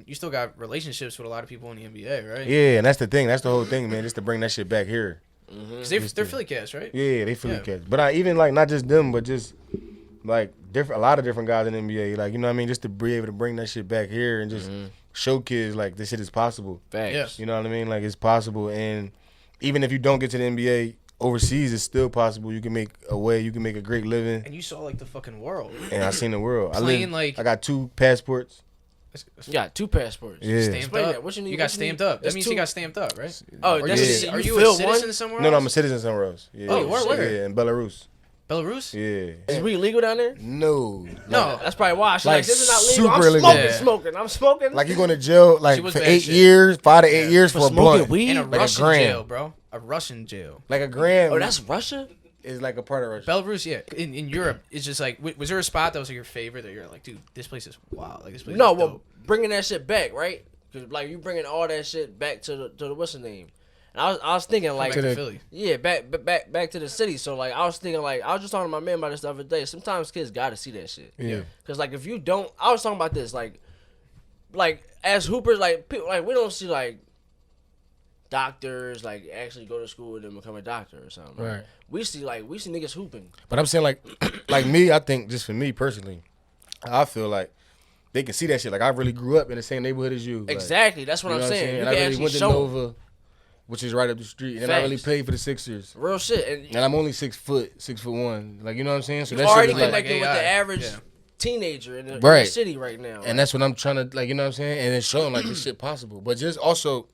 you still got relationships with a lot of people in the NBA, right? Yeah, and that's the thing. That's the whole thing, man. Just to bring that shit back here. Because they're Philly cats, right? Yeah, they Philly cats. But I even like not just them, but just like a lot of different guys in the NBA. Like, you know what I mean? Just to be able to bring that shit back here and just show kids like this shit is possible. Facts. Yeah. You know what I mean? Like it's possible, and even if you don't get to the NBA, overseas it's still possible. You can make a way. You can make a great living. And you saw like the fucking world. And I seen the world. I got 2 passports. You got 2 passports. Yeah. Stamped up. What you got stamped up. That means you got stamped up, right? Oh, are you a citizen somewhere else? No, I'm a citizen somewhere else. Yeah. Oh, where? Yeah, in Belarus. Belarus? Yeah. Is weed legal down there? No. No. That's probably why. She's Like, this is not super legal. I'm illegal. I'm smoking. Like you going to jail like for 8 shit. years, 5 to 8 years for a blunt. weed? In a Like Russian a gram. jail, bro. A Russian jail. Like a gram. Oh, that's Russia? Is like a part of Russia. Belarus, yeah. In Europe, it's just like, was there a spot that was like your favorite that you're like, dude, this place is wild. Like this place. No, is well, dope. bringing that shit back, right? Because like you bringing all that shit back to the what's the name? And I was thinking like Back to Philly. Yeah, back to the city. So like I was thinking like I was just talking to my man about this the other day. Sometimes kids gotta see that shit. Yeah. Cause like if you don't, I was talking about this like as hoopers like people like we don't see like doctors like actually go to school and then become a doctor or something. Right. We see niggas hooping. But I'm saying like me, I think just for me personally, I feel like they can see that shit. Like I really grew up in the same neighborhood as you. Exactly. That's what I'm saying. You And can I really actually went to show Nova, which is right up the street, and I really played for the Sixers. real shit. And I'm only 6'1", like you know what I'm saying. So you that's already like, connected with the average teenager in the Right. city right now. and that's what I'm trying to like, you know what I'm saying, and then show them like this shit possible, but just also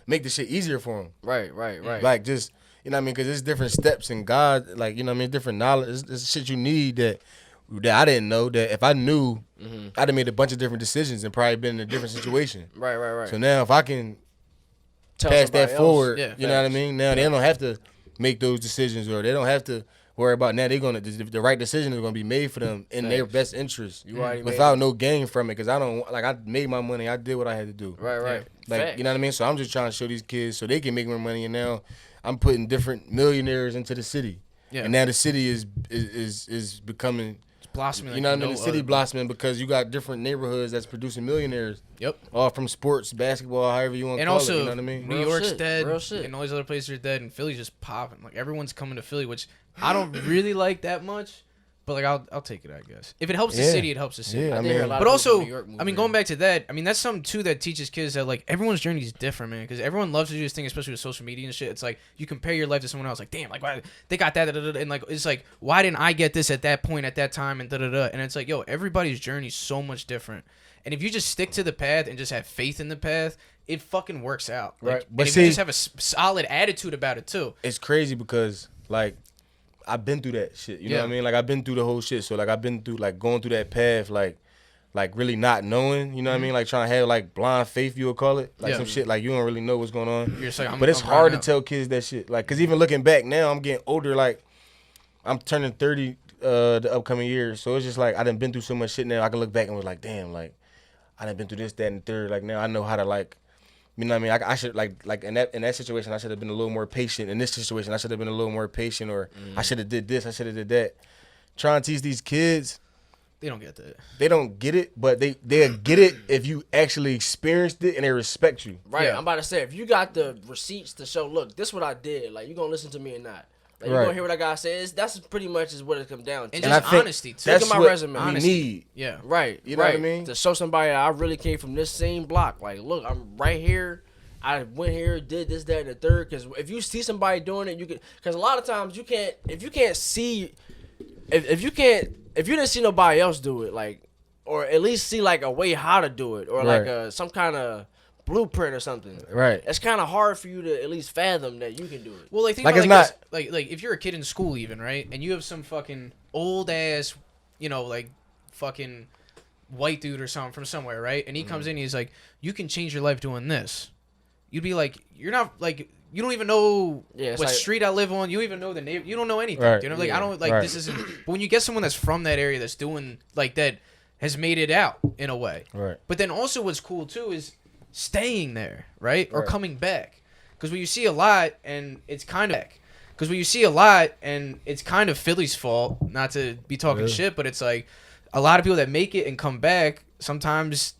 make the shit easier for them. Right. Like just, you know what I mean, because there's different steps in God, like, you know what I mean, different knowledge. It's shit you need that that I didn't know. That if I knew, I'd have made a bunch of different decisions and probably been in a different situation. Right. So now if I can Tell pass that somebody forward, Yeah, you know what I mean? Now they don't have to make those decisions, or they don't have to worry about now. They're gonna the right decision is gonna be made for them in their best interest, You already made without it. no gain from it. Because I don't I made my money. I did what I had to do. Right. Like Facts. you know what I mean. So I'm just trying to show these kids so they can make more money. And now I'm putting different millionaires into the city. Yeah. And now the city is becoming. It's blossoming. You know what I mean? The city blossoming because you got different neighborhoods that's producing millionaires. Yep. All from sports, basketball, however you want to And call also, it. You know what I mean? New Real York's shit, dead, real shit. and all these other places are dead, and Philly's just popping. Like everyone's coming to Philly, which I don't really like that much, but like I'll take it, I guess. If it helps the Yeah. city, it helps the city. Yeah, I did hear a mean, lot But of people also, from New York moving I mean, going back to that, I mean, that's something too that teaches kids that like everyone's journey is different, man. Because everyone loves to do this thing, especially with social media and shit. It's like you compare your life to someone else. Like, damn, like why they got that, and like it's like why didn't I get this at that point at that time, and da. And it's like, yo, everybody's journey is so much different. And if you just stick to the path and just have faith in the path, it fucking works out. Like, Right. And But if see- you just have a solid attitude about it too. It's crazy because like I've been through that shit. You know Yeah. what I mean? Like I've been through the whole shit. So like I've been through like going through that path, like really not knowing. You know what I mean? Like trying to have like blind faith, you would call it, like Yeah. some shit. Like you don't really know what's going on. You're just like, But it's I'm hard to riding out. tell kids that shit. Like, cause even looking back now, I'm getting older. Like I'm turning 30 the upcoming year. So it's just like I done been through so much shit now. I can look back and was like, damn, like I done been through this, that, and the third. Like now I know how to like. You know what I mean? I should like in that situation I should have been a little more patient. In this situation I should have been a little more patient, or I should have did this, I should have did that. Trying to teach these kids, They don't get that. they don't get it, but they'll get it if you actually experienced it and they respect you. Right, Yeah. I'm about to say, if you got the receipts to show, look, this what I did, like, you gonna listen to me or not? Like, you Right. gonna hear what I gotta say? That's pretty much is what it comes down to. And And just I think honesty too. that's Look at my what resume. we Honesty. need. Yeah. Right, You know what I mean? To show somebody I really came from this same block. Like, look, I'm right here. I went here, did this, that, and the third. Because if you see somebody doing it, you can. Because a lot of times you can't. If you can't see, if you didn't see nobody else do it, like, or at least see like a way how to do it, or like Right. some kind of blueprint or something. Right. It's kind of hard for you to at least fathom that you can do it. Well, like think Like, about it's like not- this. Like if you're a kid in school even, right? And you have some fucking old ass, like fucking white dude or something from somewhere, right? And he comes in and he's like, "You can change your life doing this." You'd be like, "You're not like you don't even know Yeah, it's what like- street I live on. You don't even know the neighbor. You don't know anything. Right. You know, like Yeah. I don't like Right. this isn't. But when you get someone that's from that area that's doing like that has made it out in a way. Right. But then also what's cool too is staying there, right? Or Right. coming back. Because what you see a lot, and it's kind of Philly's fault, not to be talking Yeah. shit, but it's like a lot of people that make it and come back, sometimes,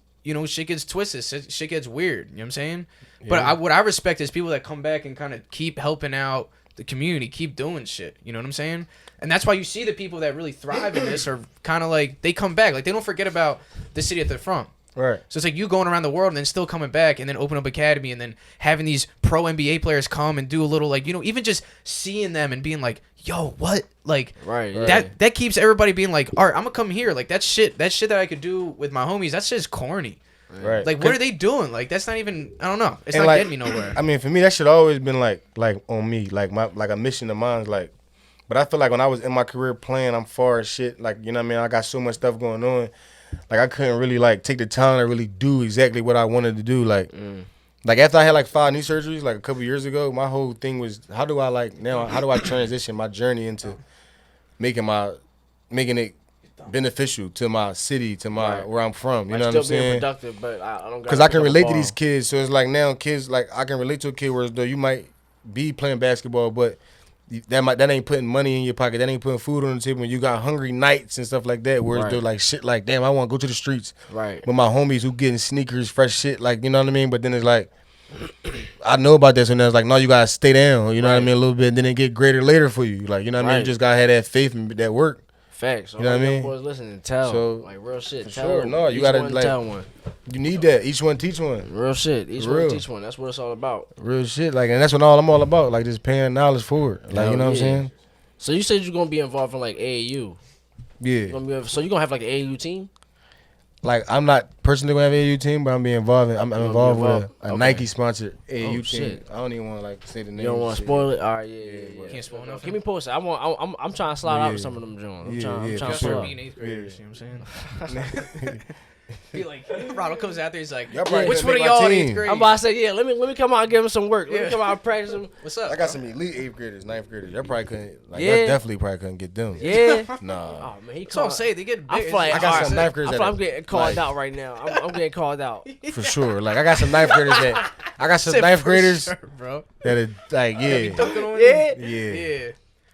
shit gets twisted, shit gets weird, you know what I'm saying? But Yeah. what I respect is people that come back and kind of keep helping out the community, keep doing shit, you know what I'm saying? And that's why you see the people that really thrive in this are kind of like, they come back, like they don't forget about the city that they're from. Right. So it's like you going around the world and then still coming back and then open up academy and then having these pro NBA players come and do a little like, even just seeing them and being like, yo, what? Like Right. that keeps everybody being like, all right, I'm gonna come here. Like that shit that I could do with my homies, that's just corny. Right. Like what are they doing? Like that's not even, I don't know. It's And not like, getting me nowhere. I mean, for me, that shit always been like on me, like a mission of mine. Like, but I feel like when I was in my career playing, I'm far as shit. Like, you know what I mean? I got so much stuff going on. Like, I couldn't really like take the time to really do exactly what I wanted to do. Like, like after I had like 5 knee surgeries, like a couple years ago, my whole thing was how do I transition my journey into making it beneficial to my city, to my Right. where I'm from. You Like know what still I'm being saying? productive, but I don't. Because I can relate to these kids. So it's like now kids, like I can relate to a kid where though you might be playing basketball, but that ain't putting money in your pocket. That ain't putting food on the table. When you got hungry nights and stuff like that, whereas Right. they're like shit like, damn, I want to go to the streets Right. with my homies who getting sneakers, fresh shit. Like, you know what I mean? But then it's like, I know about this, and then it's like, no, you got to stay down. You know what I Right. mean? A little bit, and then it get greater later for you. Like, you know what I mean? Right. You just got to have that faith and that work. Facts. So You know what I mean? Boys listening, tell. So, like real shit. for Tell sure. them. No, you Each gotta, one like- tell one. You need that. Each one teach one. Real shit. Each Real. one teach one. That's what it's all about. Real shit. Like, and that's what I'm all about. Like, just paying knowledge forward. Like, Hell you know what I'm yeah. saying? So you said you're gonna be involved in like AAU. Yeah. So you gonna have like an AAU team? Like I'm not personally gonna have an AAU team, but I'm being involved. I'm involved with a Okay. Nike sponsored AAU team. Shit. I don't even want to like say the name. You don't want to spoil it? All right, yeah. Can't spoil nothing. Keep me posted. I'm trying to slide out with some of them joints. I'm trying to Start pull being up. eighth graders. You know what I'm saying? Be like, Ronald comes out there. He's like, Y'all probably which couldn't one of make my y'all in team. eighth grade? I'm about to say, yeah. Let me come out and give him some work. Let me come out and practice him. What's up? I got some elite 8th graders, 9th graders. Y'all probably couldn't. Like, Yeah. y'all definitely probably couldn't get them. Yeah. Nah. Oh man, he That's what I'm called. saying. They get big. I feel like I got some 9th graders. I feel that I'm getting called like, out right now. I'm getting called out. for sure. Like I got some 9th graders that I got some Said 9th for graders sure, bro. that are like Dunking on Yeah. you? yeah. Yeah.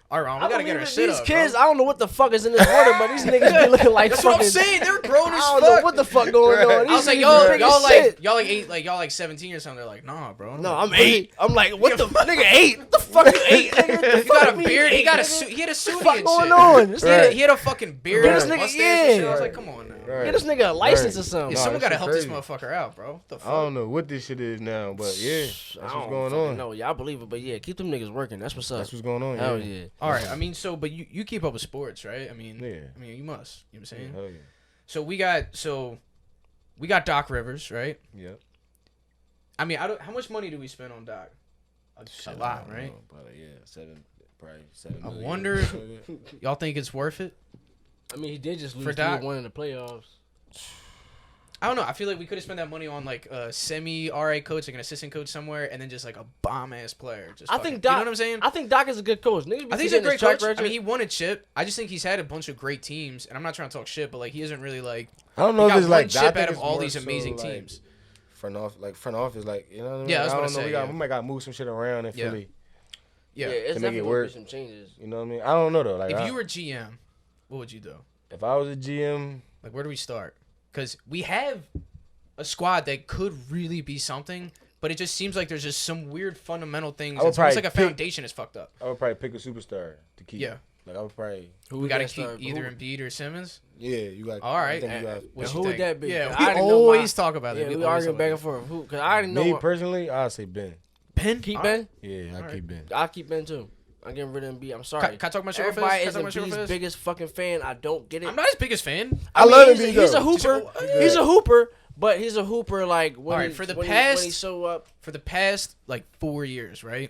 All right, Ron, we I gotta get believe our it. shit These up, kids, bro. I don't know what the fuck is in this water, but these niggas be looking like That's fucking. what I'm saying. They're grown as I don't fuck. know what the fuck going on. I These was like, niggas y'all big as like shit. 17 or something. They're like, nah, bro. No, I'm 8. I'm like, what the nigga 8? What the fuck you 8? Nigga, what the He got fuck a me beard. He 8, got a nigga? suit. He had a suit What the fuck and going shit. on? This Right. He had a fucking beard. Get this and a nigga- mustache and shit. I was yeah. like, come on now. Right. Get this nigga a license Right. or something. Yeah, Nah, someone that gotta shit help this crazy. motherfucker out, bro. What the I fuck? don't know what this shit is now, but yeah, that's what's going on. No, yeah, I believe it, but yeah, keep them niggas working. That's what's up. That's what's going on. Hell yeah. yeah. All right, I mean, but you keep up with sports, right? I mean, Yeah. you must. You know what I'm saying? Hell yeah. So we got Doc Rivers, right? Yep. I mean, how much money do we spend on Doc? A lot, right? Probably, yeah, probably 7 I million. wonder if y'all think it's worth it. I mean, he did just lose For Doc? 3-1 in the playoffs. I don't know. I feel like we could have spent that money on like a semi-RA coach, like an assistant coach somewhere, and then just like a bomb-ass player. Just I fucking- think Doc. you know what I'm saying? I think Doc is a good coach. Niggas be I think he's a forgetting great his track coach. I record. mean, he won a chip. I just think he's had a bunch of great teams, and I'm not trying to talk shit, but like he isn't really like. I don't know He if got it's one like I chip think out of it's all more these so, amazing like, teams. Front office, like you know what I mean? Yeah, I was I gonna don't know. say, We might got to move some shit around in Yeah. Philly. Yeah. it's to make it definitely work. be some changes. You know what I mean? I don't know though. Like If you were GM, what would you do? if I was a GM, Like, where do we start? Because we have a squad that could really be something, but it just seems like there's just some weird fundamental things. I would It's almost like probably a pick- foundation is fucked up. I would probably pick a superstar to keep. Yeah. Like I would probably. Who We got to gotta keep start? either Embiid or Simmons. Yeah, you got. All right. I think you got. What And you who would think? that be? Yeah, 'Cause we I already know always my- talk about it. Yeah, we always arguing talk back about and forth. Who? Because I already know. Me personally, I'd say Ben. it. Pen? Keep All Ben. Yeah, I All keep Ben. I'll keep Ben too. I'm getting rid of Embiid. I'm sorry. Can I talk about shit real fast? Everybody Can I is talk about shit real Embiid's fast? biggest fucking fan. I don't get it. I'm not his biggest fan. I mean, love he's, Embiid. he's a though. hooper. Just- He's a hooper, but he's a hooper like when All right, he, for the when past- he show up. For the past like 4 years, right?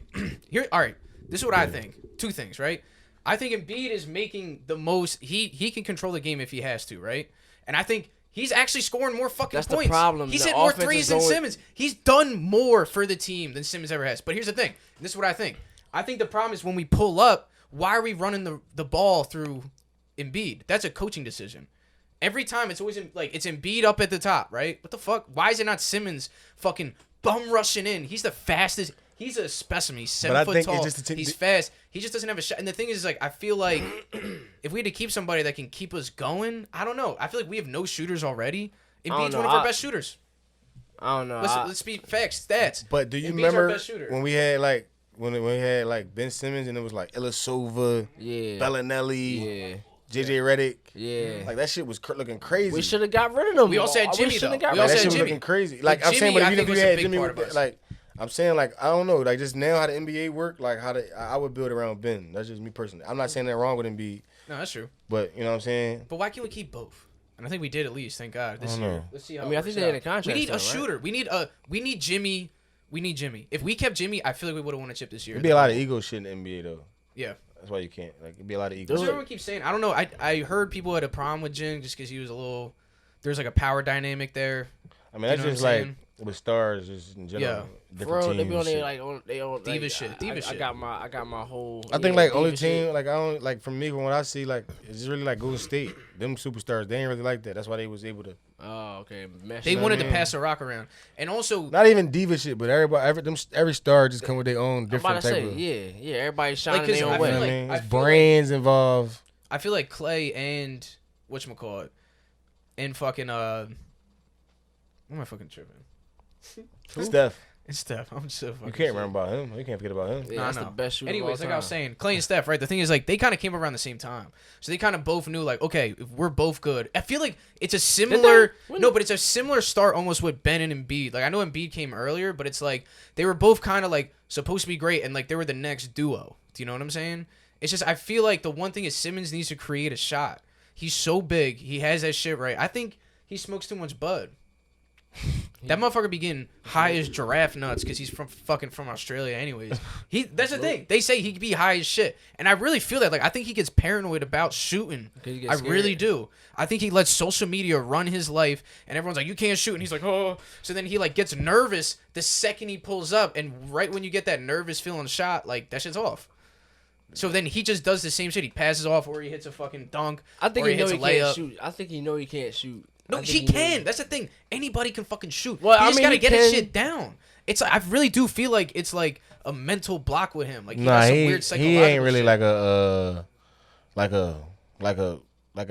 All right. This is what I think. Two things, right? I think Embiid is making the most. He can control the game if he has to, right? And I think he's actually scoring more fucking That's the points. problem. He's The hit more offense threes is than going- Simmons. He's done more for the team than Simmons ever has. But here's the thing. This is what I think. I think the problem is when we pull up, why are we running the ball through Embiid? That's a coaching decision. Every time it's always it's Embiid up at the top, right? What the fuck? Why is it not Simmons fucking bum rushing in? He's the fastest. He's a specimen. He's 7 But I foot think it's tall. just He's fast. He just doesn't have a shot. And the thing is, like, I feel like if we had to keep somebody that can keep us going, I don't know. I feel like we have no shooters already. Embiid's know. one of our best shooters. I don't know. Let's be facts, stats. But do you Embiid's our remember best shooter. when we had like when we had like Ben Simmons and it was like Ilyasova, yeah. Bellinelli, Yeah. JJ Redick? Yeah. Like that shit was looking crazy. We should have got rid of them. We also had Jimmy, shoulda though. got We rid Like, also that had shit was Jimmy. looking crazy. Like But I'm saying, Jimmy, but I even think if was we a had big Jimmy, part of us. like I'm saying, like I don't know, like just now how the NBA work, like how I would build around Ben. That's just me personally. I'm not saying that wrong with Embiid, No, that's true. but you know what I'm saying. But why can't we keep both? And I think we did at least. Thank God. This I don't year. know. Let's see how. I mean, I think they had a contract. We need a still, right? shooter. We need Jimmy. We need Jimmy. If we kept Jimmy, I feel like we would have won a chip this year. It'd be a lot of ego shit in the NBA though. Yeah. That's why you can't. Like it'd be a lot of ego. That's what shit. everyone keeps saying. I don't know. I heard people had a problem with Jim just because he was a little. There's like a power dynamic there. I mean, that's You know just what I'm like saying? with stars, just in general. Yeah. Different Bro, teams. they be on and there shit. like on they on Diva like, shit, I- diva I shit. got my whole. I think like only diva shit. team like I don't like from me from what I see like it's just really like Golden State. Them superstars they ain't really like that. That's why they was able to Oh, okay. Mesh They up. wanted to man. pass the rock around, and also not even diva shit, but every star just come with their own I'm about different to type say, of. yeah. Everybody shining 'cause their I own feel You know way. what like- I mean? I It's feel like- brands involved. I feel like Clay and whatchamacallit and fucking what am I fucking tripping? Steph, It's Steph. I'm so fucking. you can't shit. remember about him. You can't forget about him. Yeah, No, that's I the know. best shooter. Anyways, of like all I was time. saying, Clay and Steph, right? The thing is, like, they kind of came around the same time, so they kind of both knew, like, okay, if we're both good. I feel like it's a similar, When- no, but it's a similar start almost with Ben and Embiid. Like, I know Embiid came earlier, but it's like they were both kind of like supposed to be great, and like they were the next duo. Do you know what I'm saying? It's just I feel like the one thing is Simmons needs to create a shot. He's so big, he has that shit right. I think he smokes too much bud. That motherfucker be getting high as giraffe nuts because he's from Australia anyways. That's the thing. They say he could be high as shit. And I really feel that. Like, I think he gets paranoid about shooting. I really do. I think he lets social media run his life and everyone's like, you can't shoot. And he's like, oh. So then he like gets nervous the second he pulls up. And right when you get that nervous feeling shot, like that shit's off. So then he just does the same shit. He passes off or he hits a fucking dunk. I think or he hits know a he layup. can't shoot. I think he know he can't shoot. No, he can. That's the thing. Anybody can fucking shoot. Well, he I just mean, gotta he get his can. shit down. It's I really do feel like it's like a mental block with him. Like he Nah, has some weird psychological he ain't really shit. like a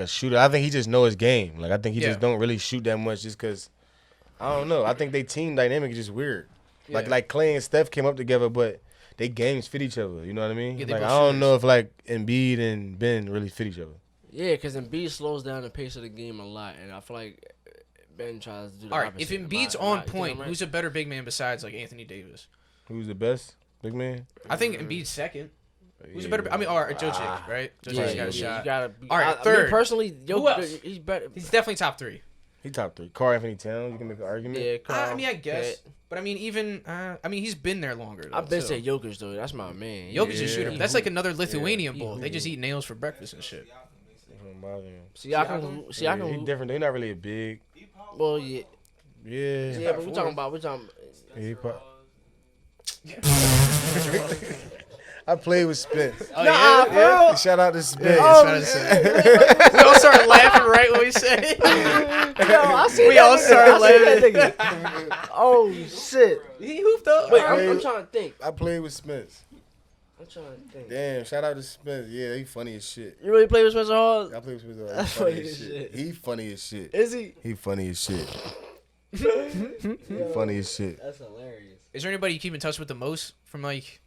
shooter. I think he just know his game. Like I think he Yeah. just don't really shoot that much just because. I don't know. I think they team dynamic is just weird. Yeah. Like Clay and Steph came up together, but they games fit each other. You know what I mean? Yeah, they like both I don't shooters. know if like Embiid and Ben really fit each other. Yeah, because Embiid slows down the pace of the game a lot, and I feel like Ben tries to do the All right, opposite. if Embiid's a on lot, you point, know, right? who's a better big man besides like Anthony Davis? Who's the best big man? I think Embiid's second. Who's a better? I mean, all right, Jokic, right? Jokic's got a shot. You gotta be, All right, I third. mean, personally, Who else? he's better. He's definitely top three. He top 3. Karl Anthony Towns. You can make an argument. Yeah, I mean, I guess, but I mean, even I mean, he's been there longer. Though, I've been too. saying Jokic though. That's my man. Jokic is shooter. He That's hoop. like another Lithuanian He bull. They hoop. just eat nails for breakfast and shit. Siakam. He different. They not really a big. Well, yeah, Yeah. but we're talking. Yeah, he I played with Spence. Oh, yeah? Shout out to Spence. We all started laughing right when we said it. I see We all started laughing. Oh shit! He hooped up. Wait, I'm trying to think. I played with Spence. I'm trying to think. Damn, shout out to Spence. Yeah, he funny as shit. You really play with Spencer Hall? I played with Spence. That's He funny funny as as shit. shit. He funny as shit. Is he? He funny as shit. He funny as shit. That's hilarious. Is there anybody you keep in touch with the most from like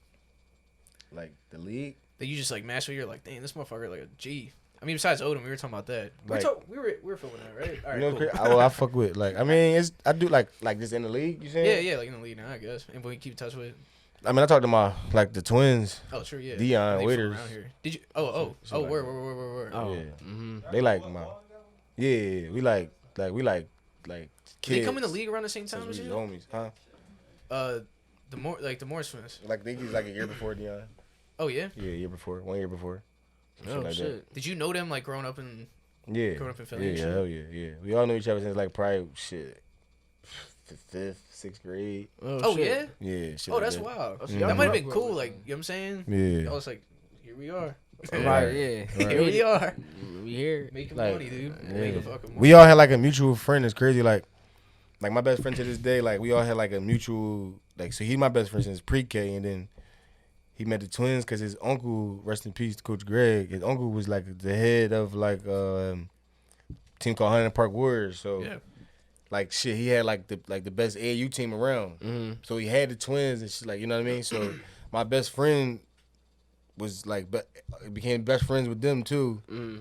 Like the league. that you just like mess with? You're like, damn, this motherfucker like a G. I mean, besides Odom, we were talking about that. Like- we were filming that, right? All right, You know, cool. I fuck with like. I mean, I do like just in the league. You saying? Yeah, like in the league now, I guess. And we keep in touch with. I mean, I talked to my like the twins. Oh, sure, yeah. Dion They from Waiters. around here. Did you? Oh, word. Oh, Yeah. mm-hmm. They like my. Yeah, we like Did kids. they come in the league around the same time since as we you? homies, huh? The Morris twins. Like they was like a year before Dion. Oh yeah. Yeah, year before, 1 year before. Some Oh shit like shit. Did you know them like growing up in? that. Yeah. Growing up in Philly and Yeah, shit? hell yeah. We all knew each other since like probably shit, 5th, 6th grade. Oh shit. yeah. Yeah. Shit Oh, like that's that. wild. Oh, so Mhm. y'all That might have grew been up cool. with- Like, you know what I'm saying? Yeah. I was like, here we are. Right, yeah. Here we are. We here. Making Like, money, dude. yeah. Making fucking money. We all had like a mutual friend. It's crazy. Like my best friend to this day. Like we all had like a mutual. Like so, he's my best friend since pre-K, and then he met the twins because his uncle, rest in peace, Coach Greg. His uncle was like the head of like team called Huntington Park Warriors. So Yeah. like shit, he had like the best AAU team around. Mm-hmm. So he had the twins and shit. Like you know what I mean. So my best friend was like became best friends with them too. Mm-hmm.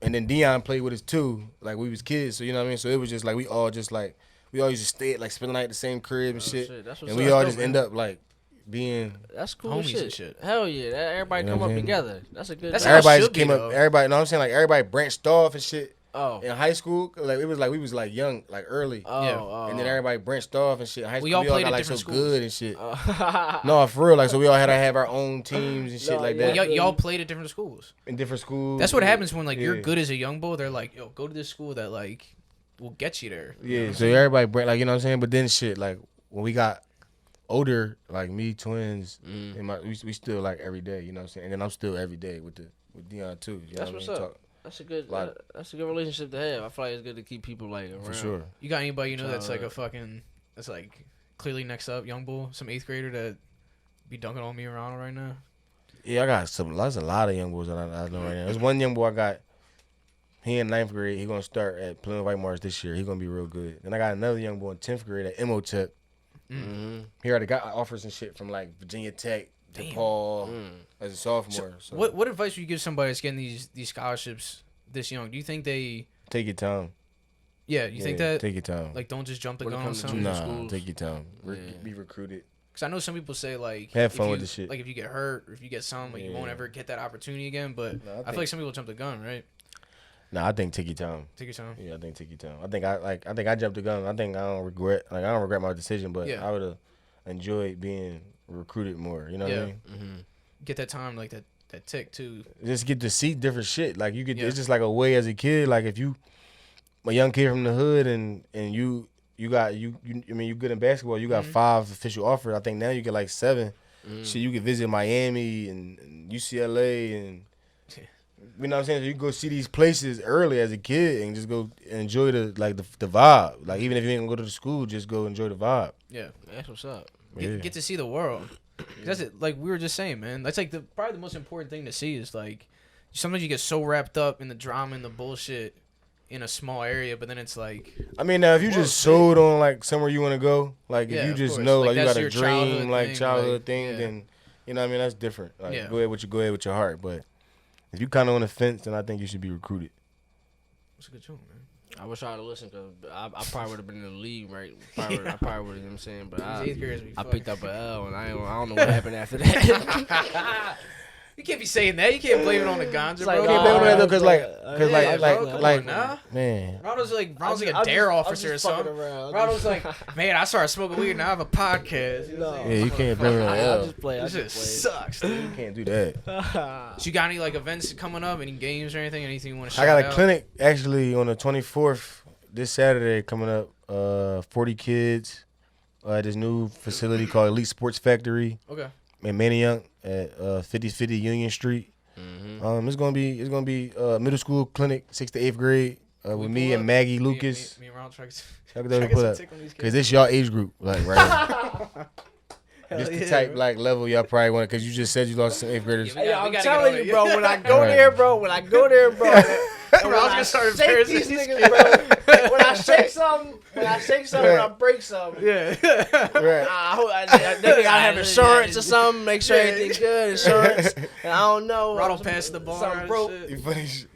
And then Dion played with us too. Like we was kids, so you know what I mean. So it was just like we all used to stay like spend the night at the same crib and shit. Shit, that's what's And we up. all just end up like being That's cool Homies shit. and shit. Hell yeah. Everybody You know come what up I'm saying? together. That's a good That's thing. how it everybody should just came be, up. though. Everybody, no, I'm saying like everybody branched off and shit Oh. in high school. Like it was like we was like young, like early, Oh, Yeah. oh. and then everybody branched off and shit. In high school, We all played got at like so different schools. good and shit. Oh. No, for real. Like so, we all had to have our own teams and shit No, like yeah. that Well, y'all played at different schools. in different schools. That's what happens when like you're Yeah. good as a young bull. They're like, yo, go to this school that like will get you there. You know Yeah, what I'm so saying? everybody like you know what I'm saying. But then shit like when we got older, like me, twins, and we still like every day. You know what I'm saying. And then I'm still every day with Dion too. You know That's what what's I mean? up. That's a good. Lot- That's a good relationship to have. I feel like it's good to keep people like around. For sure. You got anybody you know that's like a Childhood. fucking that's like clearly next up young bull, some 8th grader that be dunking on me around right now? Yeah, I got there's a lot of young boys that I know right now. There's one young boy I got. He in 9th grade. He gonna start at Plymouth White Mars this year. He gonna be real good. Then I got another young boy in 10th grade at Imhotep. Mm-hmm. He already got offers and shit from like Virginia Tech, Damn. DePaul as a sophomore. So, What advice would you give somebody that's getting these scholarships this young? Do you think they? Take your time. Yeah, you think Yeah, that take your time. like don't just jump the When it gun on comes to something? junior Nah, schools. take your time. Yeah. Be recruited. Because I know some people say like Have if fun you- with the shit. Like if you get hurt or if you get something, like you won't Yeah. ever get that opportunity again. But No, I I feel think- like some people jump the gun, right? Nah, I think take your time. Take your time. Yeah, I think take your time. I think I jumped the gun. I don't regret my decision, but I would have enjoyed being recruited more. You know what I mean? Mm-hmm. Get that time, like that tick too. Just get to see different shit. Like you get, it's just like a way as a kid. Like if you, a young kid from the hood, and you got you good in basketball. You got 5 official offers. I think now you get like 7. Shit, you can visit Miami and UCLA and. You know what I'm saying? So you go see these places early as a kid and just go enjoy the vibe. Like even if you ain't gonna go to the school, just go enjoy the vibe. Yeah, that's what's up. Get to see the world. That's it. Like we were just saying, man. That's like probably the most important thing to see is like sometimes you get so wrapped up in the drama and the bullshit in a small area, but then it's like. I mean, now if you just sold on like somewhere you want to go, like if you just know like you got a dream, like childhood thing, then you know what I mean, that's different. Like go ahead with your heart, but. If you kind of on the fence, then I think you should be recruited. That's a good joke, man. I wish I would have listened because I probably would have been in the league, right? I probably would have, you know what I'm saying? But I picked up an L, and I don't know what happened after that. You can't be saying that. You can't blame it on the ganja, bro. You can't blame it on that, though, because, man. Ronald's like a dare officer or something. Ronald's like, man, I started smoking weed, now I have a podcast. You know? Yeah, you can't blame it on that. I just play. This shit sucks, dude. You can't do that. So you got any, like, events coming up? Any games or anything? Anything you want to shout out? I got a clinic, actually, on the 24th, this Saturday, coming up. 40 kids at this new facility called Elite Sports Factory. Okay. In Manayunk at 5050 Union Street. Mm-hmm. It's gonna be middle school clinic, 6th to 8th grade, with me and Maggie Lucas. Me and Ronald try to because this y'all age group, like right. This the type like level y'all probably want, because you just said you lost some 8th graders. I'm telling you, bro. When I go there, bro. When I shake these niggas, bro. When I shake something, when I break something. Yeah. Right. I have insurance or something. Make sure everything's good. Insurance. And I don't know. Ronald passed the bar. Something broke.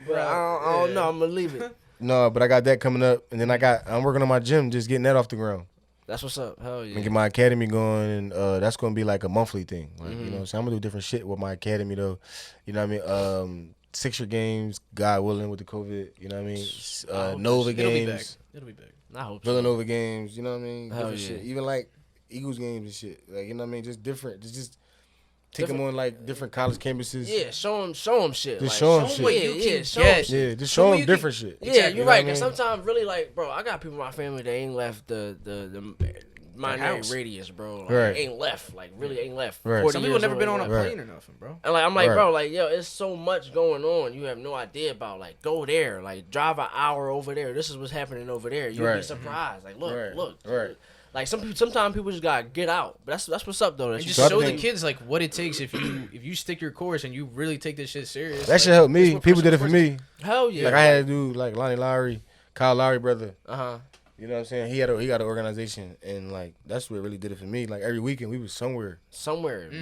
But I don't know. I'm gonna leave it. No, but I got that coming up, and then I'm working on my gym, just getting that off the ground. That's what's up. Hell yeah. And get my academy going, and that's gonna be like a monthly thing. Like, you know, so I'm gonna do different shit with my academy though. You know what I mean? 6-year games, God willing, with the COVID. You know what I mean? Nova games. It'll be big. I hope so. Villanova games. You know what I mean? Hell different yeah. shit. Even like Eagles games and shit. Like, you know what I mean? Just different. Just take them on like different college campuses. Yeah, show them shit. Just like, show them shit. Yeah, just show them different shit. Yeah, exactly. You're right. Because sometimes really like, bro, I got people in my family that ain't left the minority radius, bro. Like, right. Ain't left. Like, really ain't left. Right. Some people never been on a plane or nothing, bro. And like, I'm like, bro, like, yo, it's so much going on. You have no idea about. Like, go there. Like, drive an hour over there. This is what's happening over there. You'll be surprised. Like, look. Right. Like sometimes people just gotta get out. But that's what's up though. And just show the kids like what it takes if you stick your course and you really take this shit serious. That should help me. People did it for me. Hell yeah. Like I had to do like Lonnie Lowry, Kyle Lowry brother. You know what I'm saying? He got an organization, and like that's what really did it for me. Like every weekend we was somewhere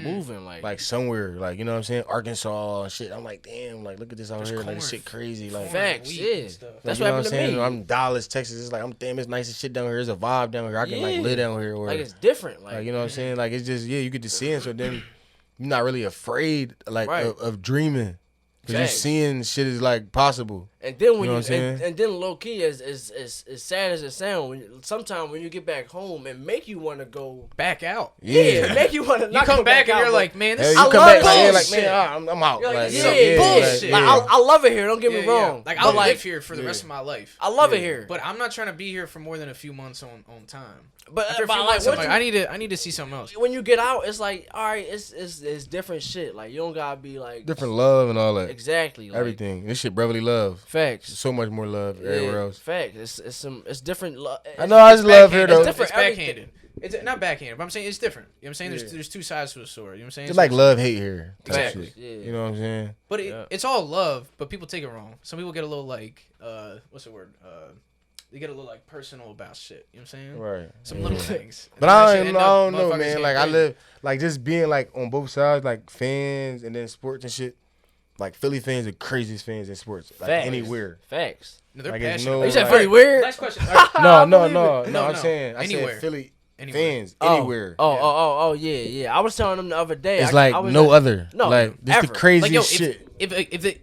moving, like somewhere, like you know what I'm saying, Arkansas and shit. I'm like, damn, like look at this out here, like this shit crazy, like facts, yeah. Like, that's you know what happened to me. I'm Dallas, Texas. It's like I'm damn, it's nice as shit down here. There's a vibe down here. I can like live down here, or like it's different, like you know what I'm saying. Like it's just you get to see it, so then you're not really afraid like of dreaming. Cause you're seeing shit is like possible, and then when and then low key as sad as it sounds, sometimes when you get back home, it make you want to go back out. Yeah, it make you want to. You come back and you're like, man, this. I love bullshit. I'm out. Bullshit. Like I love it here. Don't get me wrong. Like I'll live here for the rest of my life. I love it here, but I'm not trying to be here for more than a few months on time. But after a few months, I'm like, I need to see something else. When you get out, it's like, all right, it's different shit. Like you don't gotta be like different love and all that. Exactly. Like, everything. This shit brotherly love. Facts. So much more love everywhere else. Facts. It's different love. I know I just love here though. It's different. It's backhanded. It's not backhanded, but I'm saying it's different. You know what I'm saying? There's two sides to a story. You know what I'm saying? It's like love hate here. Exactly. You know what I'm saying? But it's all love, but people take it wrong. Some people get a little like what's the word? They get a little like personal about shit. You know what I'm saying? Right. Some little things. But I don't know, man. Like I live like just being like on both sides, like fans and then sports and shit. Like Philly fans are craziest fans in sports. Like anywhere. Facts. No, they're like passionate. You said Philly weird? Last question. No. I'm saying I said Philly fans anywhere. Yeah. I was telling them the other day. It's I like was no like, other. No, like this ever. the craziest like, yo, shit.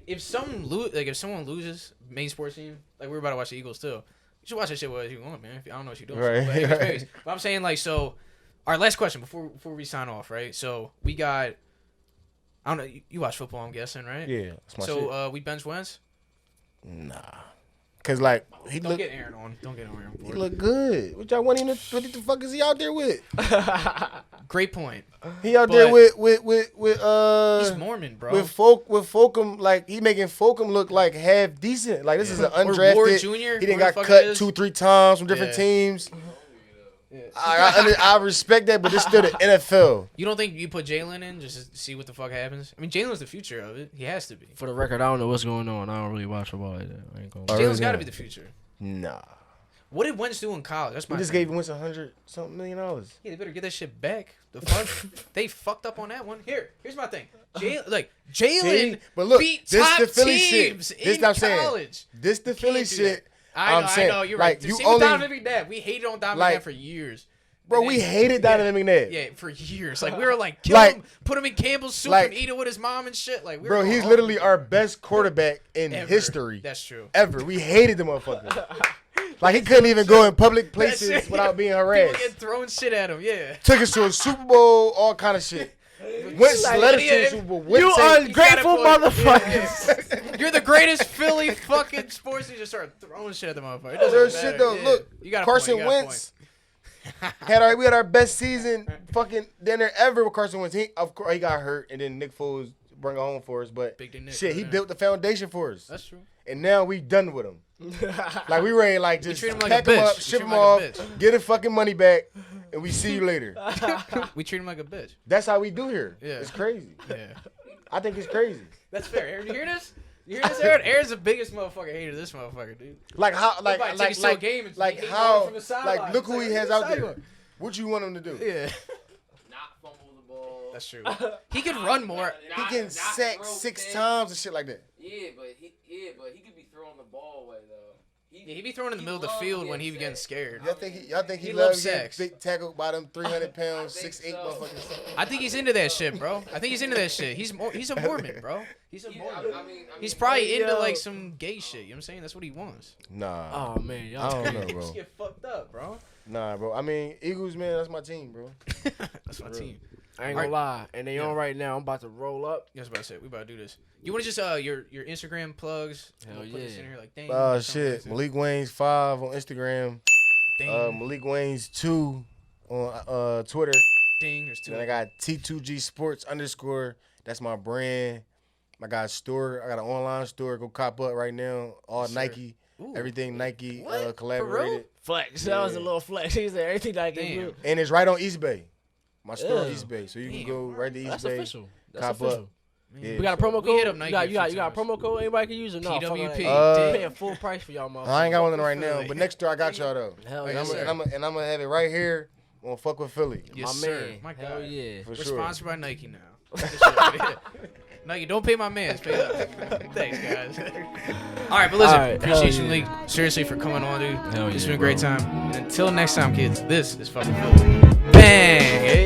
If someone loses main sports team, like we're about to watch the Eagles too. You should watch that shit whatever you want, man. I don't know what you're doing. Right, So, but, right. but I'm saying like so. Our last question before we sign off, right? So we got. I don't know. You watch football, I'm guessing, right? Yeah, that's my shit. So we bench Wentz. Nah, cause like Don't get Aaron on. Don't get Aaron on he board. look good. What y'all want him to? What the fuck is he out there with? Great point. He out But- there with He's Mormon, bro. with Fulcum, like he making Fulcum look like half decent. Like this is an undrafted. Ward Jr., He didn't who the got fuck it cut is. 2-3 times from different Yeah. teams. Yeah. I respect that, but it's still the NFL. You don't think you put Jalen in just to see what the fuck happens? I mean, Jalen's the future of it. He has to be. For the record, I don't know what's going on. I don't really watch football like that. I ain't gonna. Oh, really? Jalen's got to be the future. Nah, What did Wentz do in college? That's we my just thing. gave Wentz $100-something million. Yeah, they better get that shit back. The fuck? They fucked up on that one. Here's my thing. Jalen See? But look, beat this top the Philly teams shit. This in what I'm saying. college. This the Philly Can't do shit. that. I I'm saying, know. You're like, right. you Same only- with Donovan McNabb. We hated on Donovan Like, McNabb for years. Bro, And we then- hated Donovan McNabb. Yeah, for years. Like we were like, kill Like- him, put him in Campbell's soup like- and eat it with his mom and shit. Like, we Bro, were he's going literally off. our best quarterback in Ever. history. That's true. Ever. We hated the motherfucker. Like he couldn't even go in public places That shit- without being People harassed. get throwing shit at him. Yeah. Took us to a Super Bowl, all kind of shit. Wentz Like, led us to yeah, a Super Bowl. You Wentz said- ungrateful You gotta motherfuckers. You're the greatest Philly fucking sports. You just start throwing shit at the motherfucker. It doesn't Real matter. shit though. Yeah. Look, You got a Carson point, you got a Wentz we had our best season fucking dinner ever with Carson Wentz. Of course he got hurt and then Nick Foles brought it home for us, but Big Dick Nick, shit, he yeah. built the foundation for us. That's true. And now we done with him. Like we ready to like just treat him like pack a him bitch. up, We ship treat him him like off, a bitch. get his fucking money back, and we see you later. We treat him like a bitch. That's how we do here. Yeah. It's crazy. Yeah. I think it's crazy. That's fair. Aaron, you hear this? You hear this, Aaron? Aaron's the biggest motherfucker hater of this motherfucker, dude. Like how Probably take us to a game and like hate how on him from the sideline. like look who It's he like, has what out side there. you on? What you want him to do? Yeah. Not fumble the ball. That's true. He could run more. He can sack 6 times and shit like that. Yeah, but he could be throwing the ball away though. Yeah, he'd be throwing in the middle of the field when he was getting scared. Y'all think he He loves loves getting sacks. big tackled by them 300 pounds, I think 6'8" so. motherfuckers? I think he's into that shit, bro. I think he's into that shit. He's a Mormon, bro. He's a Mormon. He's probably Hey, into yo. like some gay shit. You know what I'm saying? That's what he wants. Nah. Oh man, I y'all. don't know, Just bro. get fucked up, bro. Nah, bro. I mean, Eagles, man, that's my team, bro. That's my For real. team. I ain't gonna lie, and they Yeah. on right now. I'm about to roll up. Yes, about to say we about to do this. You want to just your Instagram plugs? Hell We'll put this yeah. in here like dang. Shit. Maalik Wayns 5 on Instagram. Dang. Maalik Wayns 2 on Twitter. Ding. There's two. Then I got T2G Sports _. That's my brand. I got a store. I got an online store. Go cop up right now. All Yes, sir. Nike. Ooh. Everything Nike What? For real? collaborated. Flex. That was a Yeah. little flex. He said everything I can Damn. do. And it's right on East Bay. My store on Yeah. East Bay. So you can Damn. go right to East That's Bay. official. That's Cop official. up. Man. Yeah. We got a promo We code. hit up Nike a You got few a times. promo code anybody can use or no? PWP. Uh, Paying full price for y'all, motherfuckers. I ain't got one right Philly. now, but next door I got y'all though. Hell And yeah, I'm sir. gonna have it right here on Fuck with Philly. Yes, My sir. man. My Hell God. yeah. For We're sure. sponsored by Nike now. This shit. Nike, don't pay my mans. Pay us. Thanks, guys. All right, but listen, All right, appreciate hell you, yeah. League. Seriously, for coming on, dude. Hell It's yeah, been a great bro. time. And until next time, kids, this is fucking Philly. Bang!